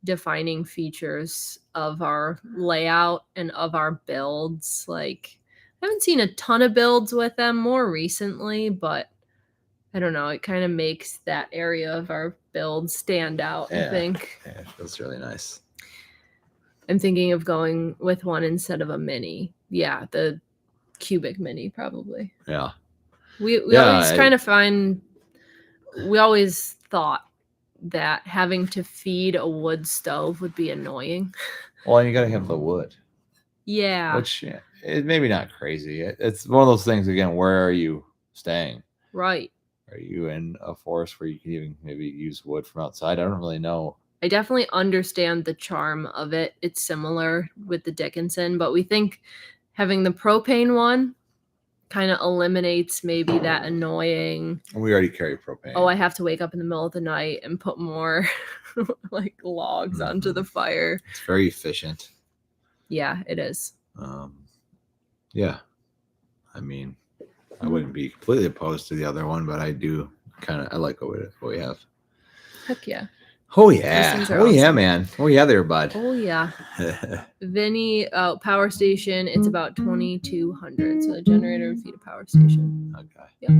defining features of our layout and of our builds. Like haven't seen a ton of builds with them more recently, but I don't know. It kind of makes that area of our build stand out, I think. Yeah, that's really nice. I'm thinking of going with one instead of a mini. Yeah, the cubic mini probably. Yeah. We Yeah, always kind of find we always thought that having to feed a wood stove would be annoying. Well, and you got to have the wood. Yeah. Which is maybe not crazy. It's one of those things, again, where are you staying? Right. Are you in a forest where you can even maybe use wood from outside? I don't really know. I definitely understand the charm of it. It's similar with the Dickinson, but we think having the propane one kind of eliminates maybe that annoying. We already carry propane. Oh, I have to wake up in the middle of the night and put more like logs onto the fire. It's very efficient. Yeah, it is. Yeah. I mean, I wouldn't be completely opposed to the other one, but I do I like what we have. Heck yeah. Oh yeah. Oh awesome. Yeah, man. Oh yeah there, bud. Oh yeah. Vinny power station, it's about 2,200. So the generator would feed a power station. Okay. Yep.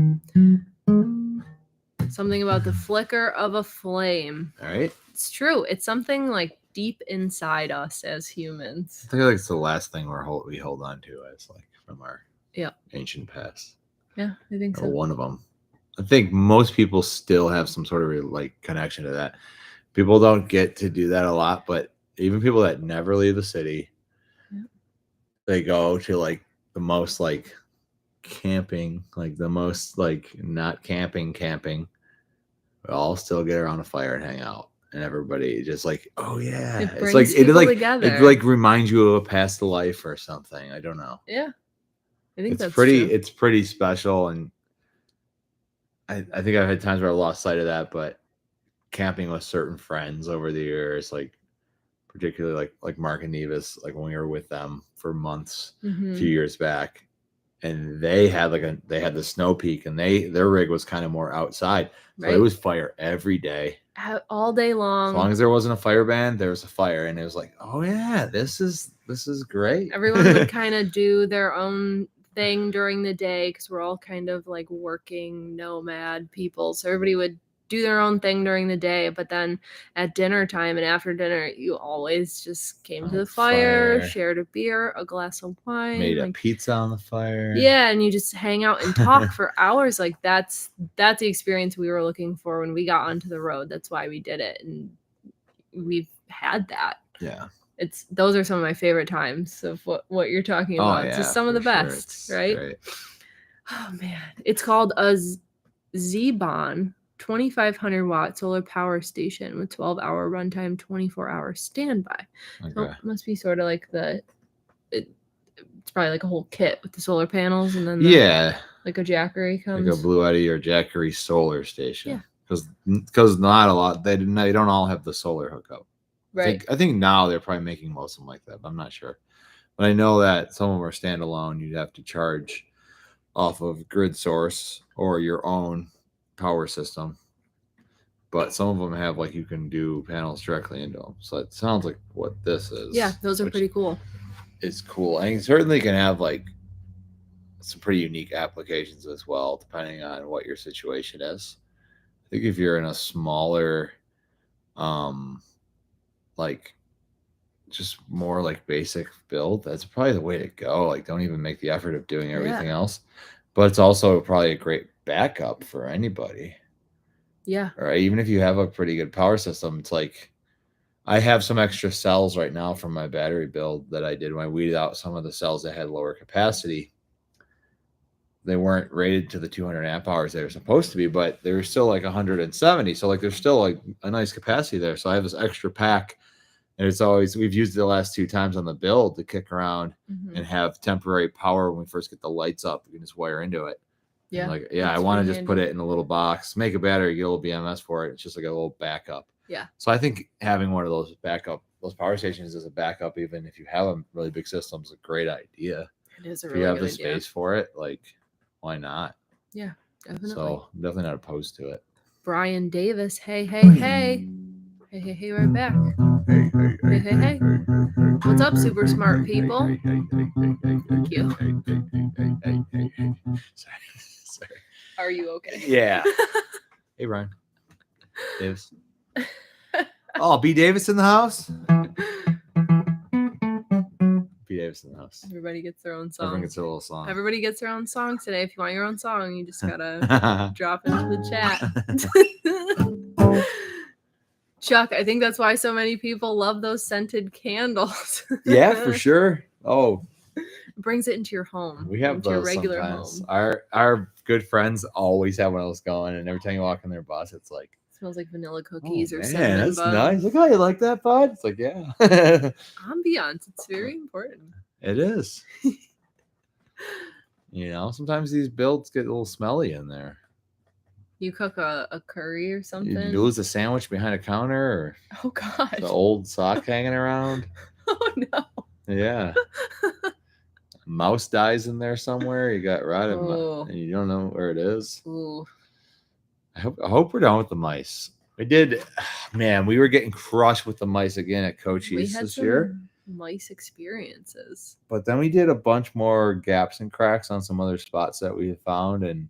Something about the flicker of a flame. All right. It's true. It's something like deep inside us as humans. I think like it's the last thing we hold on to as like from our ancient past. Yeah, I think so. Or one of them. I think most people still have some sort of like connection to that. People don't get to do that a lot, but even people that never leave the city, they go to like the most like camping, like the most like not camping. We all still get around a fire and hang out, and everybody just like, oh yeah, it's like together. It like reminds you of a past life or something. I don't know. Yeah, I think that's pretty. True. It's pretty special, and I think I've had times where I lost sight of that, but camping with certain friends over the years, like particularly like Mark and Nevis, like when we were with them for months a few years back, and they had the snow peak, and their rig was kind of more outside, so it was fire every day, all day long. As long as there wasn't a fire ban, there was a fire, and it was like, oh yeah, this is great. Everyone would kind of do their own thing during the day because we're all kind of like working nomad people, so everybody would do their own thing during the day, but then at dinner time and after dinner, you always just came to the fire, shared a beer, a glass of wine, made a pizza on the fire. Yeah, and you just hang out and talk for hours. Like that's the experience we were looking for when we got onto the road. That's why we did it, and we've had that. Yeah. Those are some of my favorite times of what you're talking about. It's just some of the best, right? Oh man, it's called a Z-Bon 2,500 watt solar power station with 12-hour runtime, 24-hour standby. Okay. So it must be sort of like it's probably like a whole kit with the solar panels, and then like a Jackery comes. Like a blew out of your Jackery solar station. Yeah. Because not a lot, they don't all have the solar hookup. Right. I think now they're probably making most of them like that, but I'm not sure. But I know that some of them are standalone. You'd have to charge off of grid source or your own power system. But some of them have like you can do panels directly into them. So it sounds like what this is. Yeah, those are pretty cool. It's cool. And you certainly can have like some pretty unique applications as well, depending on what your situation is. I think if you're in a smaller like just more like basic build, that's probably the way to go. Like don't even make the effort of doing everything else. But it's also probably a great backup for anybody. Yeah. All right. Even if you have a pretty good power system, it's like I have some extra cells right now from my battery build that I did when I weeded out some of the cells that had lower capacity. They weren't rated to the 200 amp hours they were supposed to be, but they were still like 170. So like there's still like a nice capacity there. So I have this extra pack, and we've used it the last 2 times on the build to kick around and have temporary power when we first get the lights up. We can just wire into it. Yeah. I want to just put it in a little box, make a battery, get a little BMS for it. It's just like a little backup. Yeah. So I think having one of those power stations as a backup, even if you have a really big system, is a great idea. It is if you have the space for it, like why not? Yeah, definitely. So I'm definitely not opposed to it. Brian Davis, hey, right back. Hey. What's up, super smart people? Thank you. Sorry. Are you okay? Yeah. Hey, Ryan. Davis. Oh, B. Davis in the house? B. Davis in the house. Everybody gets their own song. Everyone gets a little song. Everybody gets their own song today. If you want your own song, you just gotta drop it into the chat. Chuck, I think that's why so many people love those scented candles. Yeah, for sure. Oh, it brings it into your home. We have into your those regular sometimes. home. Our good friends always have one of those going, and every time you walk in their bus, it's like it smells like vanilla cookies or man, cinnamon that's buns. nice. Look how you like that, bud. It's like, yeah. Ambiance, it's very important. It is. Sometimes these builds get a little smelly in there. You cook a curry or something? You lose a sandwich behind a counter, or gosh, the old sock hanging around. Oh no. Yeah. Mouse dies in there somewhere. You got rotted, and you don't know where it is. Ooh. I hope we're done with the mice. We did, man. We were getting crushed with the mice again at Cochise this year. Mice experiences, but then we did a bunch more gaps and cracks on some other spots that we found, and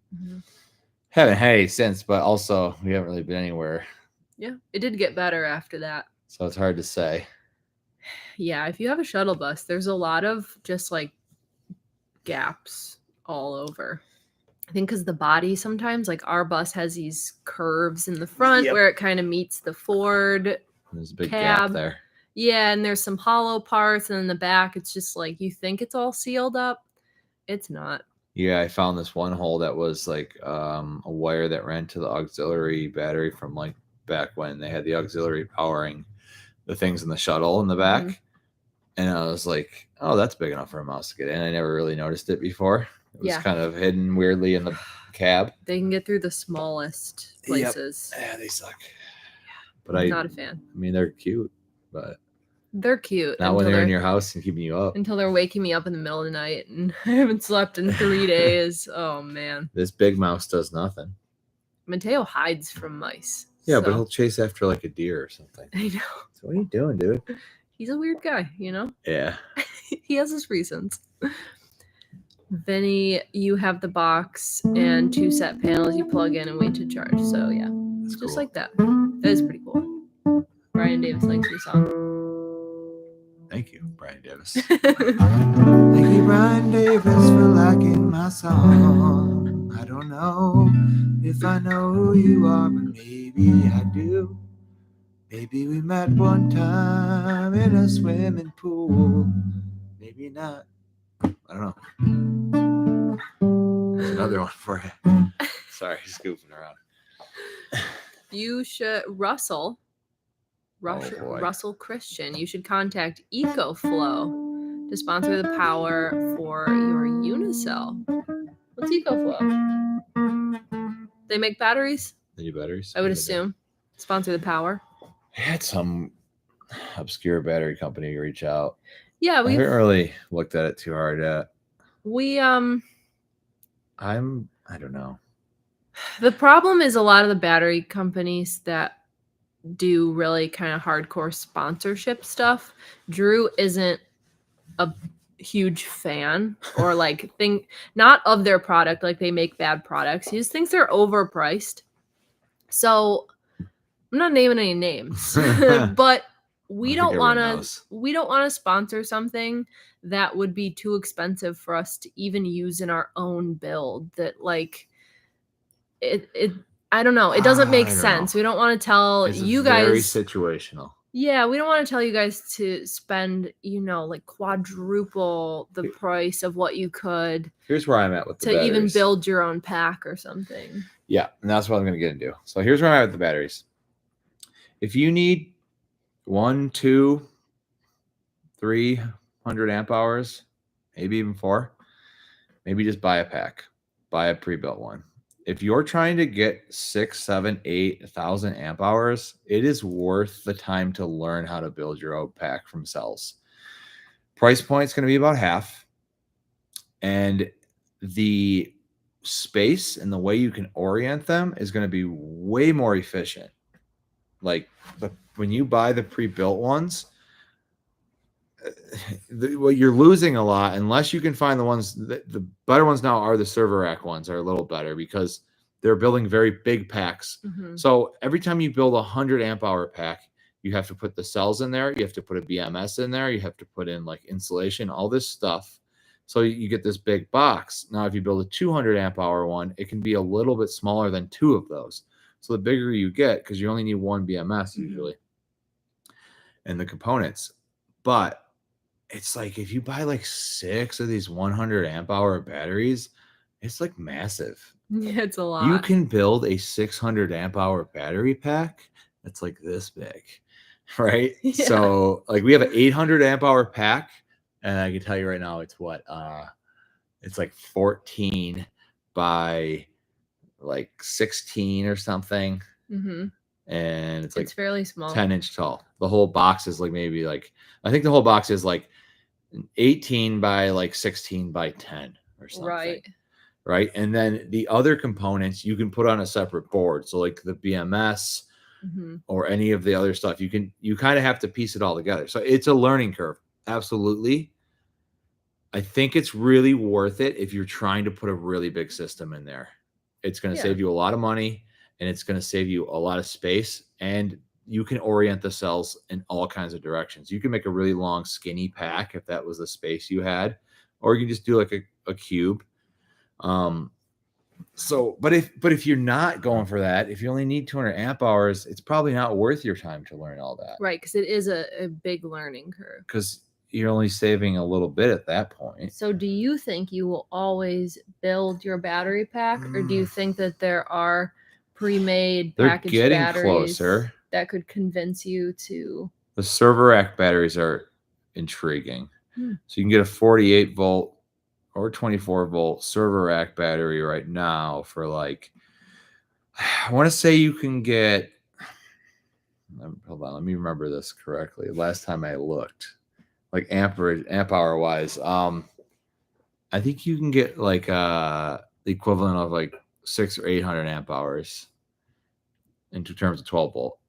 haven't had any since. But also, we haven't really been anywhere. Yeah, it did get better after that. So it's hard to say. Yeah, if you have a shuttle bus, there's a lot of just like gaps all over. I think because the body sometimes, like our bus has these curves in the front where it kind of meets the Ford. There's a big gap there. Yeah, and there's some hollow parts, and in the back, it's just like you think it's all sealed up. It's not. Yeah, I found this one hole that was like a wire that ran to the auxiliary battery from like back when they had the auxiliary powering the things in the shuttle in the back. And I was like, oh, that's big enough for a mouse to get in. I never really noticed it before. It was kind of hidden weirdly in the cab. They can get through the smallest places. Yeah, they suck. But I'm not a fan. I mean, they're cute, but they're cute. Not when they're in your house and keeping you up. Until they're waking me up in the middle of the night and I haven't slept in 3 days. Oh, man. This big mouse does nothing. Mateo hides from mice. Yeah, but he'll chase after like a deer or something. I know. So what are you doing, dude? He's a weird guy, Yeah. He has his reasons. Vinny, you have the box and 2 set panels you plug in and wait to charge. So, yeah. That's just cool. like that. That is pretty cool. Brian Davis likes your song. Thank you, Brian Davis. Thank you, Brian Davis, for liking my song. I don't know if I know who you are, but maybe I do. Maybe we met one time in a swimming pool. Maybe not. I don't know. There's another one for you. Sorry, he's goofing around. You should, Russell Christian, you should contact EcoFlow to sponsor the power for your Unicell. What's EcoFlow? They make batteries? They do batteries? I would assume. Sponsor the power. I had some obscure battery company reach out. Yeah, I haven't really looked at it too hard yet. I don't know. The problem is a lot of the battery companies that do really kind of hardcore sponsorship stuff. Drew isn't a huge fan or like not of their product, like they make bad products. He just thinks they're overpriced. So I'm not naming any names, but we don't want to sponsor something that would be too expensive for us to even use in our own build. That like it I don't know. It doesn't make sense. We don't want to tell you guys. Very situational. Yeah, we don't want to tell you guys to spend, like quadruple the price of what you could. Here's where I'm at with the batteries. To even build your own pack or something. Yeah, and that's what I'm going to get into. So here's where I'm at with the batteries. If you need 1, 2, 300 amp hours, maybe even 4, maybe just buy a pack. Buy a pre-built one. If you're trying to get 6, 7, 8,000 amp hours, it is worth the time to learn how to build your own pack from cells. Price point is going to be about half. And the space and the way you can orient them is going to be way more efficient. Like when you buy the pre-built ones, well, you're losing a lot unless you can find the ones the better ones now are the server rack ones are a little better because they're building very big packs. Mm-hmm. So every time you build a 100 amp hour pack, you have to put the cells in there, you have to put a BMS in there, you have to put in like insulation, all this stuff. So you get this big box. Now, if you build a 200 amp hour one, it can be a little bit smaller than two of those. So the bigger you get, because you only need one BMS usually, and the components. But it's like if you buy like 6 of these 100 amp hour batteries, it's like massive. Yeah, it's a lot. You can build a 600 amp hour battery pack that's like this big, right? Yeah. So like we have an 800 amp hour pack, and I can tell you right now it's what it's like 14 by like 16 or something. Mm-hmm. And it's like it's fairly small, 10-inch tall. The whole box is like maybe like I think the whole box is like 18 by like 16 by 10 or something. Right. And then the other components you can put on a separate board. So like the BMS or any of the other stuff, you kind of have to piece it all together. So it's a learning curve. Absolutely. I think it's really worth it if you're trying to put a really big system in there. It's going to save you a lot of money, and it's going to save you a lot of space, and you can orient the cells in all kinds of directions. You can make a really long skinny pack if that was the space you had, or you can just do like a cube. But if you're not going for that, if you only need 200 amp hours, it's probably not worth your time to learn all that. Right, because it is a big learning curve. Because you're only saving a little bit at that point. So do you think you will always build your battery pack, or do you think that there are pre-made packaged batteries closer that could convince you to? The server rack batteries are intriguing. So you can get a 48 volt or 24 volt server rack battery right now for like, I want to say you can get, hold on, let me remember this correctly. Last time I looked, like amp hour wise, I think you can get like the equivalent of like 600 or 800 amp hours into terms of 12 volt,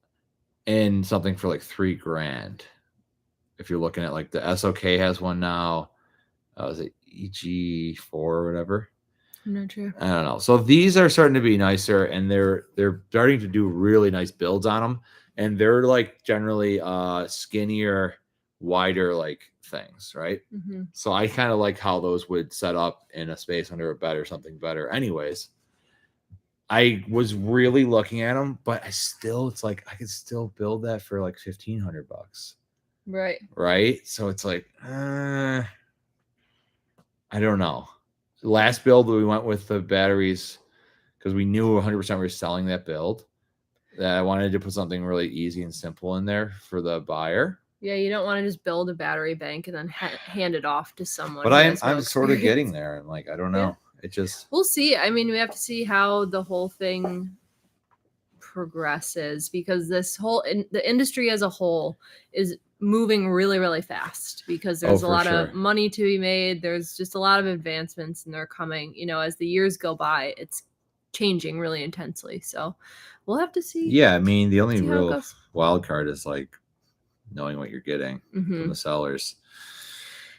and something for like $3,000. If you're looking at like the SOK has one now, is it EG4 or whatever? I'm not sure. I don't know. So these are starting to be nicer, and they're starting to do really nice builds on them, and they're like generally skinnier, wider like things, right? So I kind of like how those would set up in a space under a bed or something better. Anyways, I was really looking at them, but it's like I could still build that for like $1,500. Right. So it's like I don't know. Last build we went with the batteries because we knew 100% we were selling that build. That I wanted to put something really easy and simple in there for the buyer. Yeah, you don't want to just build a battery bank and then hand it off to someone. But I'm sort of getting there, and like I don't know. It just we'll see. I mean, we have to see how the whole thing progresses, because the industry as a whole is moving really, really fast, because there's a lot of money to be made. There's just a lot of advancements, and they're coming. As the years go by, it's changing really intensely. So we'll have to see. Yeah, I mean, the only real wild card is like knowing what you're getting from the sellers,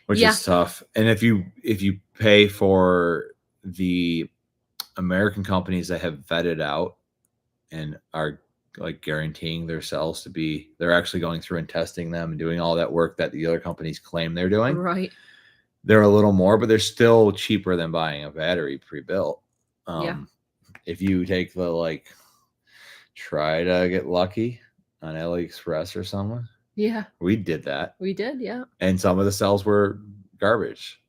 which is tough. And if you pay for the American companies that have vetted out and are like guaranteeing their cells to be, they're actually going through and testing them and doing all that work that the other companies claim they're doing. Right. They're a little more, but they're still cheaper than buying a battery pre-built. If you take the try to get lucky on AliExpress or someone. Yeah. We did that. We did, yeah. And some of the cells were garbage.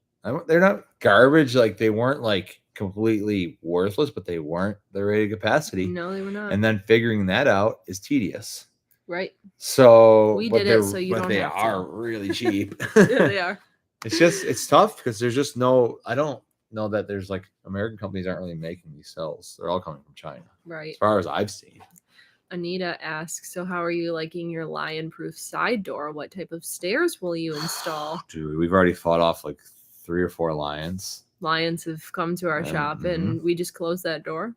They're not garbage. Like they weren't like completely worthless, but they weren't the rated capacity. No, they were not. And then figuring that out is tedious. Right. So we did it so you don't have to. But they are really cheap. Yeah, they are. It's tough because there's just I don't know that there's like American companies aren't really making these cells. They're all coming from China. Right. As far as I've seen. Anita asks, so how are you liking your lion-proof side door? What type of stairs will you install? Dude, we've already fought off like 3 or 4 lions. Lions have come to our shop, and we just closed that door.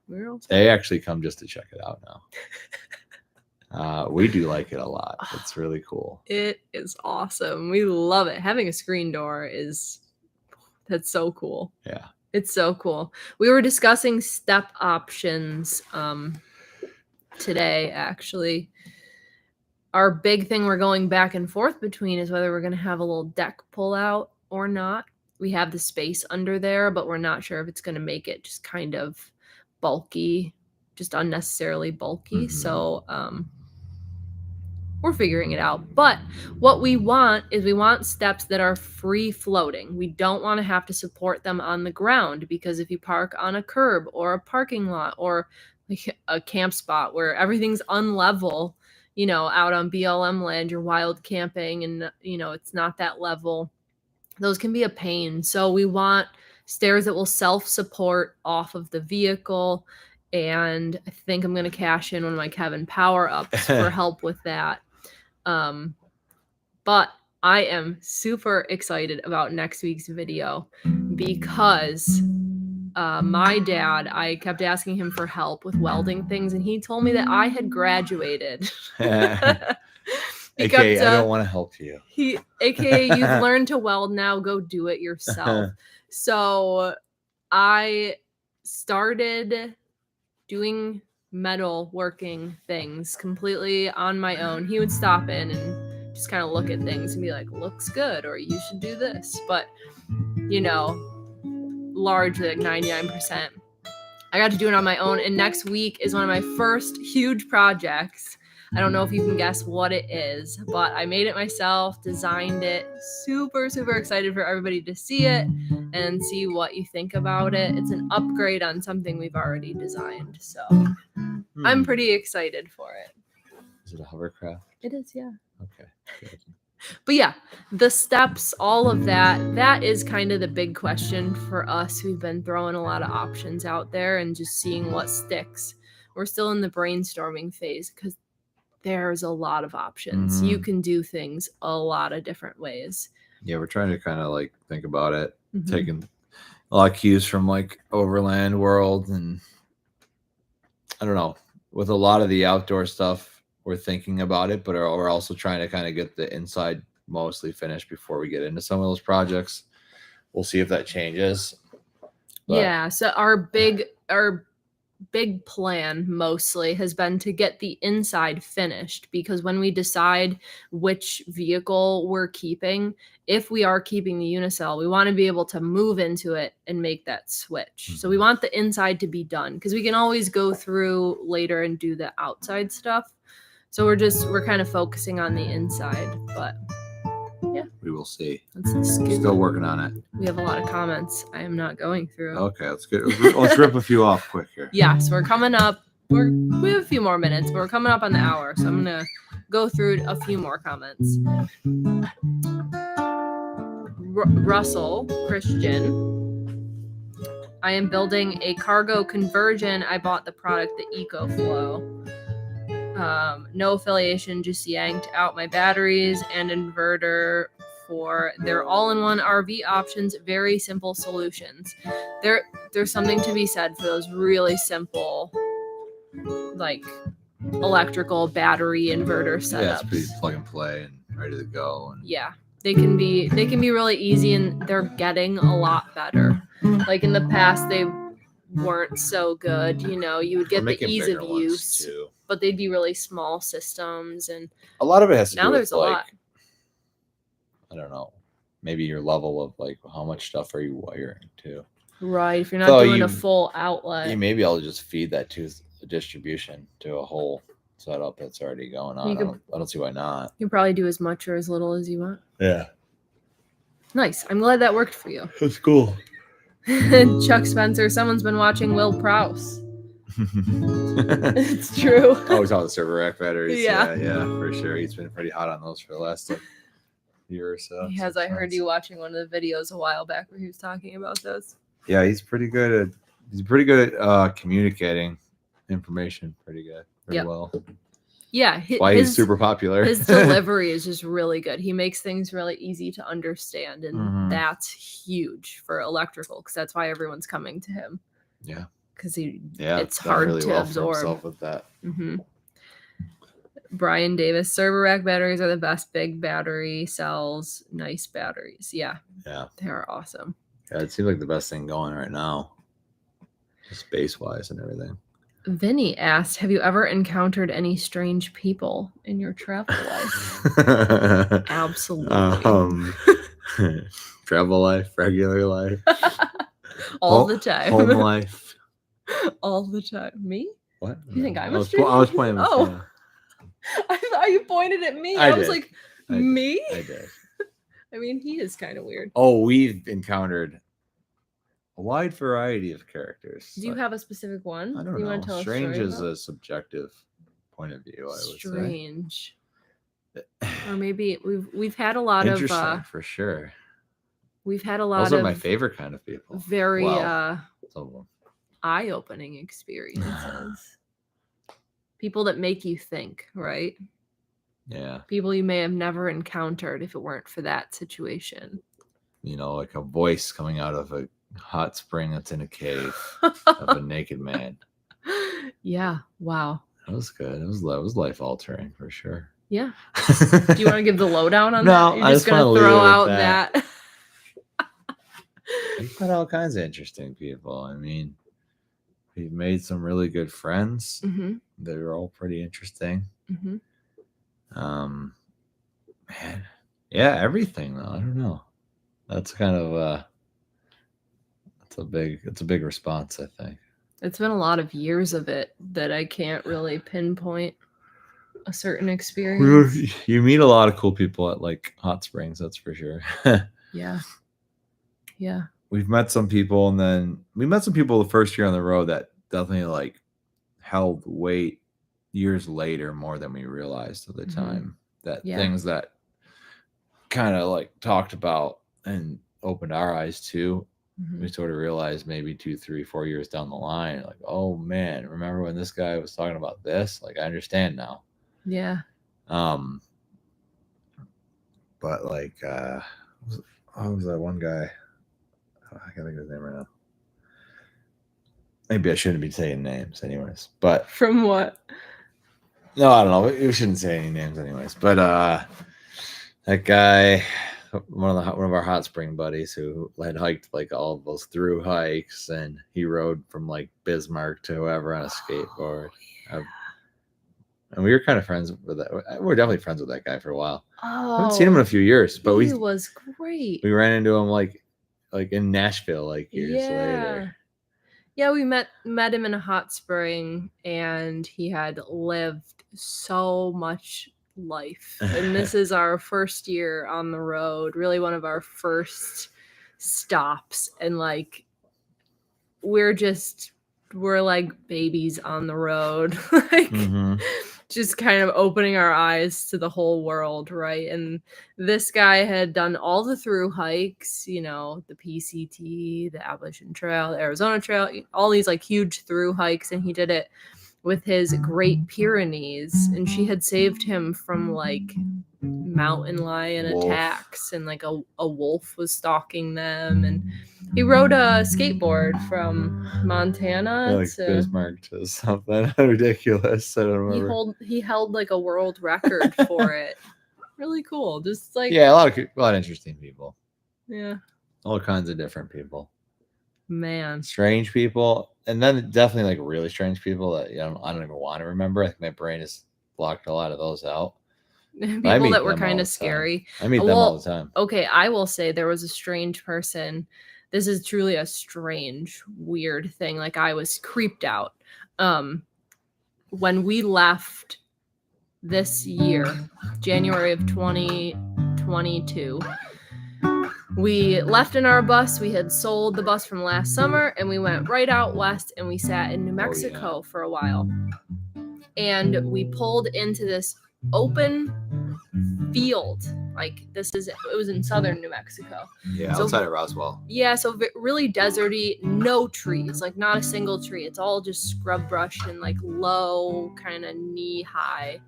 They actually come just to check it out now. We do like it a lot. It's really cool. It is awesome. We love it. Having a screen door that's so cool. Yeah. It's so cool. We were discussing step options today, actually. Our big thing we're going back and forth between is whether we're going to have a little deck pull out or not. We have the space under there, but we're not sure if it's going to make it just kind of bulky, just unnecessarily bulky. So we're figuring it out. But what we want is we want steps that are free floating. We don't want to have to support them on the ground, because if you park on a curb or a parking lot or like a camp spot where everything's unlevel, out on BLM land, you're wild camping and, it's not that level. Those can be a pain. So we want stairs that will self-support off of the vehicle. And I think I'm going to cash in one of my Kevin power-ups for help with that. But I am super excited about next week's video because my dad, I kept asking him for help with welding things, and he told me that I had graduated. AKA, I don't want to help you. AKA, you've learned to weld now, go do it yourself. So I started doing metal working things completely on my own. He would stop in and just kind of look at things and be like, looks good, or you should do this. But, largely like 99%, I got to do it on my own. And next week is one of my first huge projects. I don't know if you can guess what it is, but I made it myself, designed it. Super, super excited for everybody to see it and see what you think about it. It's an upgrade on something we've already designed. So I'm pretty excited for it. Is it a hovercraft? It is, yeah. Okay. Good. But yeah, the steps, all of that is kind of the big question for us. We've been throwing a lot of options out there and just seeing what sticks. We're still in the brainstorming phase because there's a lot of options. You can do things a lot of different ways. Yeah, we're trying to kind of like think about it, taking a lot of cues from like Overland World, and I don't know, with a lot of the outdoor stuff, we're thinking about it, but we're also trying to kind of get the inside mostly finished before we get into some of those projects. We'll see if that changes. But yeah, so our big plan mostly has been to get the inside finished, because when we decide which vehicle we're keeping, if we are keeping the Unicell, we want to be able to move into it and make that switch. So we want the inside to be done, because we can always go through later and do the outside stuff. So we're kind of focusing on the inside, but yeah, we will see. We're still working on it. We have a lot of comments I am not going through. Okay, let's rip a few off quick here. Yeah, so we're coming up. We have a few more minutes, but we're coming up on the hour, so I'm gonna go through a few more comments. Russell Christian, I am building a cargo conversion. I bought the product, the EcoFlow. No affiliation, just yanked out my batteries and inverter for their all-in-one RV options. Very simple solutions. There's something to be said for those really simple, like electrical battery inverter setups. Yeah, it's pretty plug and play and ready to go. And yeah, they can be really easy, and they're getting a lot better. Like in the past, they weren't so good. You would get the ease of use too, but they'd be really small systems, and a lot of it has to now do there's with, a like, lot. I don't know, maybe your level of like how much stuff are you wiring to. Right, if you're not doing a full outlet, you may be able to just feed that to the distribution to a whole setup that's already going on. I don't see why not. You can probably do as much or as little as you want. Yeah. Nice. I'm glad that worked for you. That's cool. Chuck Spencer, someone's been watching Will Prowse. It's true. Oh, he's on the server rack batteries. Yeah, for sure. He's been pretty hot on those for the last year or so. He has. I heard you watching one of the videos a while back where he was talking about those. Yeah, he's pretty good at communicating information pretty well. Yeah, why he's super popular. His delivery is just really good. He makes things really easy to understand, and that's huge for electrical, because that's why everyone's coming to him. Yeah, because it's hard really to absorb with that. Brian Davis, server rack batteries are the best. Big battery cells, nice batteries. Yeah, they are awesome. Yeah, it seems like the best thing going right now, space wise and everything. Vinny asked, have you ever encountered any strange people in your travel life? Absolutely. Travel life, regular life. All the time. Home life. All the time. Me? What? You think I'm I a was stranger? pointing at Oh. I thought you pointed at me. I was like, me? I did. I mean, he is kind of weird. Oh, we've encountered a wide variety of characters. Do you have a specific one? I don't know. Tell Strange is about? a subjective point of view, I would say. Strange. Or maybe we've had a lot of for sure. We've had a lot Those are of my favorite kind of people. Very some of them. Eye-opening experiences. People that make you think, right? Yeah. People you may have never encountered if it weren't for that situation. You know, like a voice coming out of a hot spring that's in a cave of a naked man. Yeah. Wow. That was good. It was life altering for sure. Yeah. Do you want to give the lowdown on that? You're just gonna throw out that. We've had all kinds of interesting people. I mean, we've made some really good friends. Mm-hmm. They're all pretty interesting. Mm-hmm. Man, yeah, everything though. I don't know. That's kind of it's a big response, I think. It's been a lot of years of it that I can't really pinpoint a certain experience. You meet a lot of cool people at like hot springs, that's for sure. Yeah. Yeah. We've met some people, and then we met some people the first year on the road that definitely like held weight years later more than we realized at the time. That things that kind of like talked about and opened our eyes to. We sort of realized maybe 2, 3, 4 years down the line, like, oh man, remember when this guy was talking about this? Like, I understand now. Yeah. But like, what was that one guy? I can't think of his name right now. Maybe I shouldn't be saying names, anyways. But from what? No, I don't know. We shouldn't say any names, anyways. But that guy, one of our hot spring buddies, who had hiked like all of those through hikes, and he rode from like Bismarck to whoever on a skateboard. Yeah. And we were kind of friends with that. We're definitely friends with that guy for a while. I haven't seen him in a few years, but he was great. We ran into him like in Nashville, like years later. Yeah, we met him in a hot spring, and he had lived so much life. And this is our first year on the road, really one of our first stops. And like, we're like babies on the road, like just kind of opening our eyes to the whole world, right? And this guy had done all the through hikes, you know, the PCT, the Appalachian Trail, the Arizona Trail, all these like huge through hikes, and he did it with his Great Pyrenees, and she had saved him from like mountain lion attacks, and like a wolf was stalking them, and he rode a skateboard from Montana to Bismarck to something ridiculous. I don't remember. He held like a world record for it. Really cool. Just like a lot of interesting people. Yeah. All kinds of different people. Man. Strange people, and then definitely like really strange people that I don't even want to remember. I think my brain has blocked a lot of those out. People that were kind of scary. I meet them all the time. Okay, I will say there was a strange person. This is truly a strange, weird thing. Like, I was creeped out. When we left this year, January of 2022, we left in our bus. We had sold the bus from last summer, and we went right out west, and we sat in New Mexico for a while. And we pulled into this open field. Like, it was in southern New Mexico. Yeah, outside of Roswell. Yeah, so really deserty, no trees, like not a single tree. It's all just scrub brush and like low, kind of knee-high,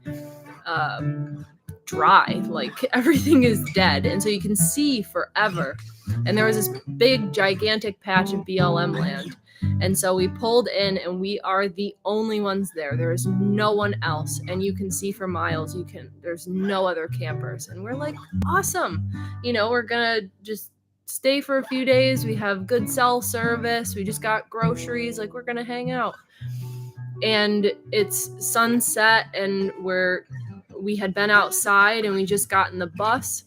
dry. Like, everything is dead, and so you can see forever. And there was this big, gigantic patch of BLM land. And so we pulled in, and we are the only ones there. There is no one else, and you can see for miles. There's no other campers, and we're like, awesome. We're gonna just stay for a few days. We have good cell service. We just got groceries. Like, we're gonna hang out. And it's sunset, and we had been outside, and we just got in the bus.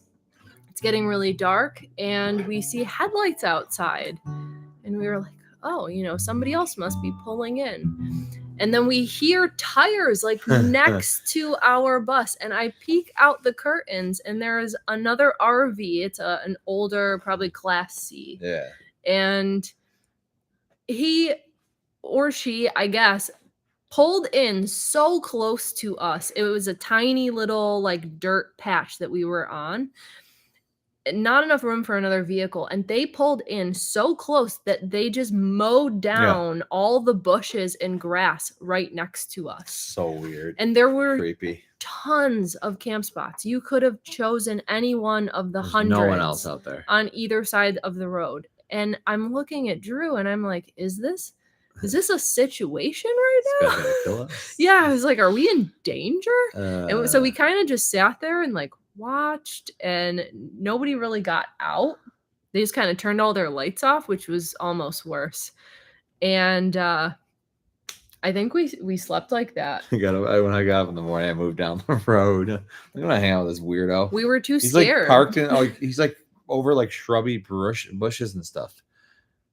It's getting really dark, and we see headlights outside, and we were like, oh, somebody else must be pulling in. And then we hear tires like next to our bus, and I peek out the curtains, and there is another RV. It's an older, probably Class C. Yeah. And he or she, I guess, pulled in so close to us. It was a tiny little like dirt patch that we were on. Not enough room for another vehicle, and they pulled in so close that they just mowed down all the bushes and grass right next to us. So weird. And there were creepy tons of camp spots. You could have chosen any one of the hundreds. No one else out there on either side of the road. And I'm looking at Drew, and I'm like, is this a situation right now? Gonna kill us? Yeah, I was like, are we in danger? And so we kind of just sat there and like watched, and nobody really got out. They just kind of turned all their lights off, which was almost worse. And I think we slept like that. When I got up in the morning, I moved down the road. I'm gonna hang out with this weirdo. We were too he's scared. Like parked in he's like over like shrubby bushes and stuff.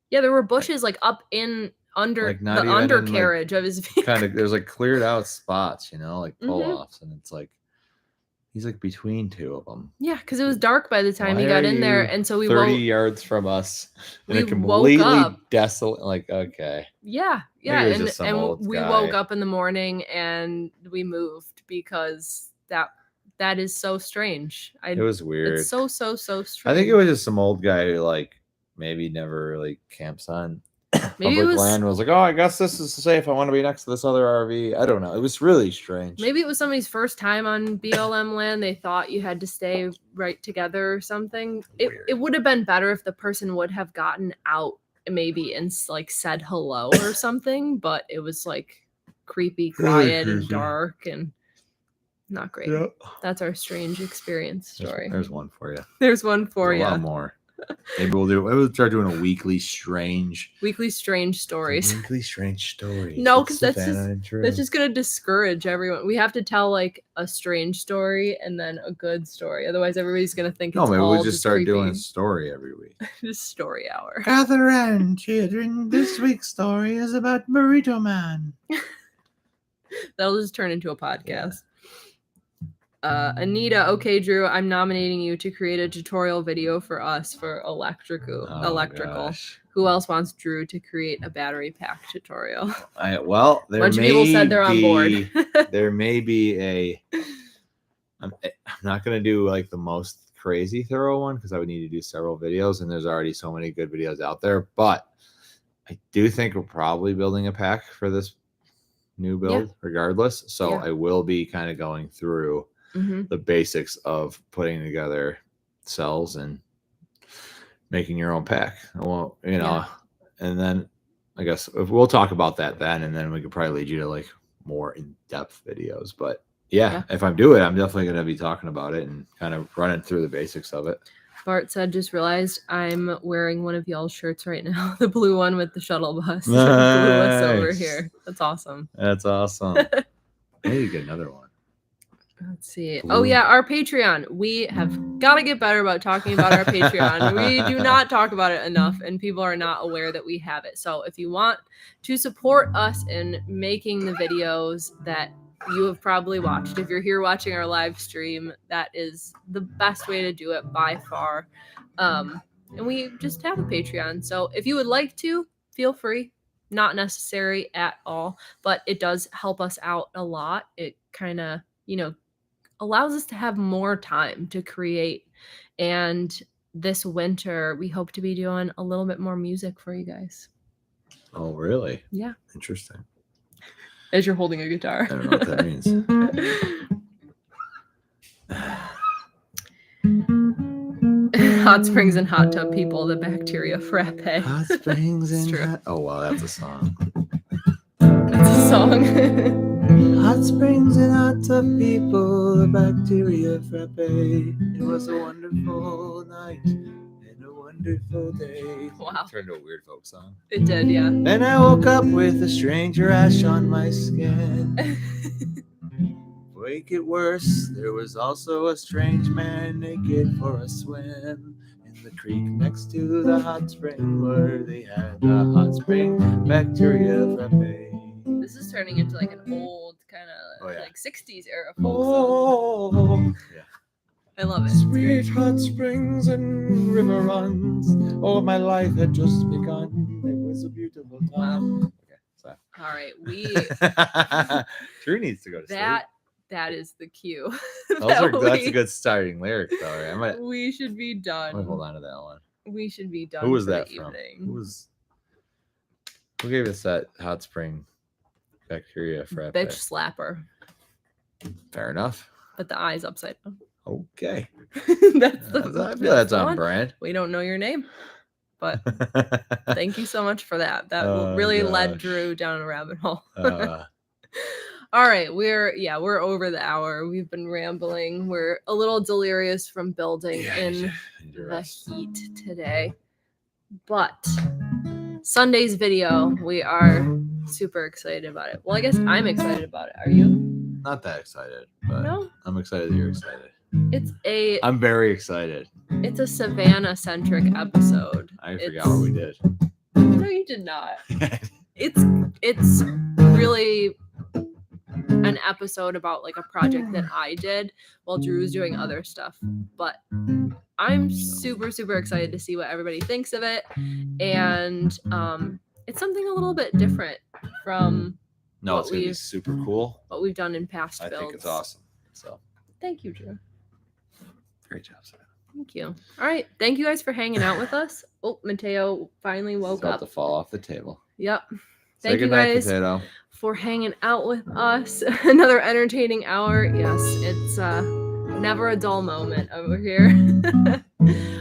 Yeah, there were bushes like up in under like the undercarriage of his vehicle. Kind of, there's like cleared out spots, like pull-offs, and it's like he's like between two of them. Yeah, because it was dark by the time he got in there, and so we 30 yards from us in a completely desolate. Like, okay. Yeah, and we woke up in the morning and we moved because that is so strange. It was weird. It's so strange. I think it was just some old guy who like maybe never really camps on public land. Was like, oh, I guess this is safe. I want to be next to this other RV. I don't know. It was really strange. Maybe it was somebody's first time on BLM land. They thought you had to stay right together or something. It would have been better if the person would have gotten out maybe and like said hello or something. But it was like creepy, quiet, and dark, and not great. Yep. That's our strange experience story. There's one for you. There's one for you. A lot more. Maybe we'll start doing a weekly strange stories. Weekly strange stories. No, because that's just gonna discourage everyone. We have to tell like a strange story and then a good story. Otherwise, everybody's gonna think it's maybe all we'll just start creepy. Doing a story every week. Just story hour. Gather around, children. This week's story is about Burrito Man. That'll just turn into a podcast. Yeah. Anita, okay, Drew, I'm nominating you to create a tutorial video for us for electrical. Gosh. Who else wants Drew to create a battery pack tutorial? There bunch of people said they're on board. There may be I'm not going to do like the most crazy thorough one because I would need to do several videos, and there's already so many good videos out there. But I do think we're probably building a pack for this new build regardless. So I will be kind of going through the basics of putting together cells and making your own pack. Well, and then I guess we'll talk about that then, and then we could probably lead you to like more in-depth videos. But if I do it, I'm definitely going to be talking about it and kind of running through the basics of it. Bart said, just realized I'm wearing one of y'all's shirts right now. The blue one with the shuttle bus. Nice. Blue bus over here. That's awesome. That's awesome. Maybe get another one. Let's see. Blue. Oh, yeah, our Patreon. We have got to get better about talking about our Patreon. We do not talk about it enough, and people are not aware that we have it. So if you want to support us in making the videos that you have probably watched, if you're here watching our live stream, that is the best way to do it by far. And we just have a Patreon. So if you would like to, feel free. Not necessary at all, but it does help us out a lot. It kind of, allows us to have more time to create. And this winter, we hope to be doing a little bit more music for you guys. Oh, really? Yeah. Interesting. As you're holding a guitar. I don't know what that means. Hot springs and hot tub people, the bacteria frappe. Hot springs It's and true. hot. Oh wow, that's a song. That's a song. Hot springs and hot tub people, the bacteria frappe. It was a wonderful night and a wonderful day. Wow. Turned into a weird folk song. It did, yeah. Then I woke up with a strange rash on my skin. To make it worse, there was also a strange man naked for a swim in the creek next to the hot spring where they had the hot spring bacteria frappe. This is turning into like an old kind of Oh, yeah. like 60s era folk song. Yeah. I love it. It's great. Sweet hot springs and river runs. Oh, my life had just begun. It was a beautiful time. Wow. Okay, so. All right, Drew needs to go to sleep. that is the cue. That's a good starting lyric, though. Right? We should be done. Let me hold on to that one. We should be done. Who was for that the from? Evening. Who gave us that hot spring bacteria frappe? Bitch slapper. Fair enough. But the eye's upside down. Okay. I feel that's on brand. We don't know your name, but thank you so much for that. That really led Drew down a rabbit hole. All right, we're over the hour. We've been rambling. We're a little delirious from building in the heat today. But Sunday's video, we are super excited about it. Well, I guess I'm excited about it. Are you? Not that excited, but No? I'm excited that you're excited. I'm very excited. It's a Savannah-centric episode. I forgot what we did. No, you did not. It's really an episode about like a project that I did while Drew's doing other stuff. But I'm super, super excited to see what everybody thinks of it. And it's something a little bit different from it's gonna be super cool. What we've done in past builds. I think it's awesome. So thank you, Drew. Great job, Savannah. Thank you. All right. Thank you guys for hanging out with us. Oh, Mateo finally woke up. About to fall off the table. Yep. Say Thank you guys for hanging out with us. Another entertaining hour. Yes, it's never a dull moment over here.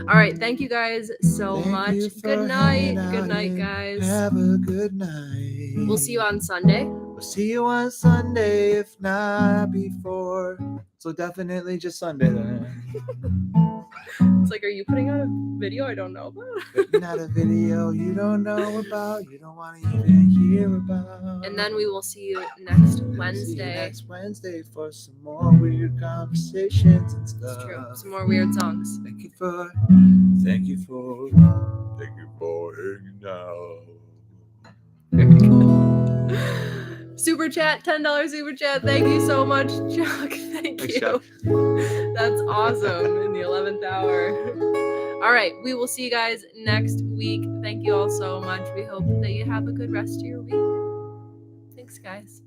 All right. Thank you guys so much. Good night. Good night, guys. Have a good night. We'll see you on Sunday. We'll see you on Sunday, if not before. So definitely just Sunday then. It's like, are you putting out a video I don't know about? Putting out a video you don't know about, you don't want to even hear about. And then we will see you next Wednesday. See you next Wednesday for some more weird conversations and stuff. It's true. Some more weird songs. Thank you for hanging out. Super chat, $10 super chat. Thank you so much, Chuck. Thank you. Chuck. That's awesome in the 11th hour. All right, we will see you guys next week. Thank you all so much. We hope that you have a good rest of your week. Thanks, guys.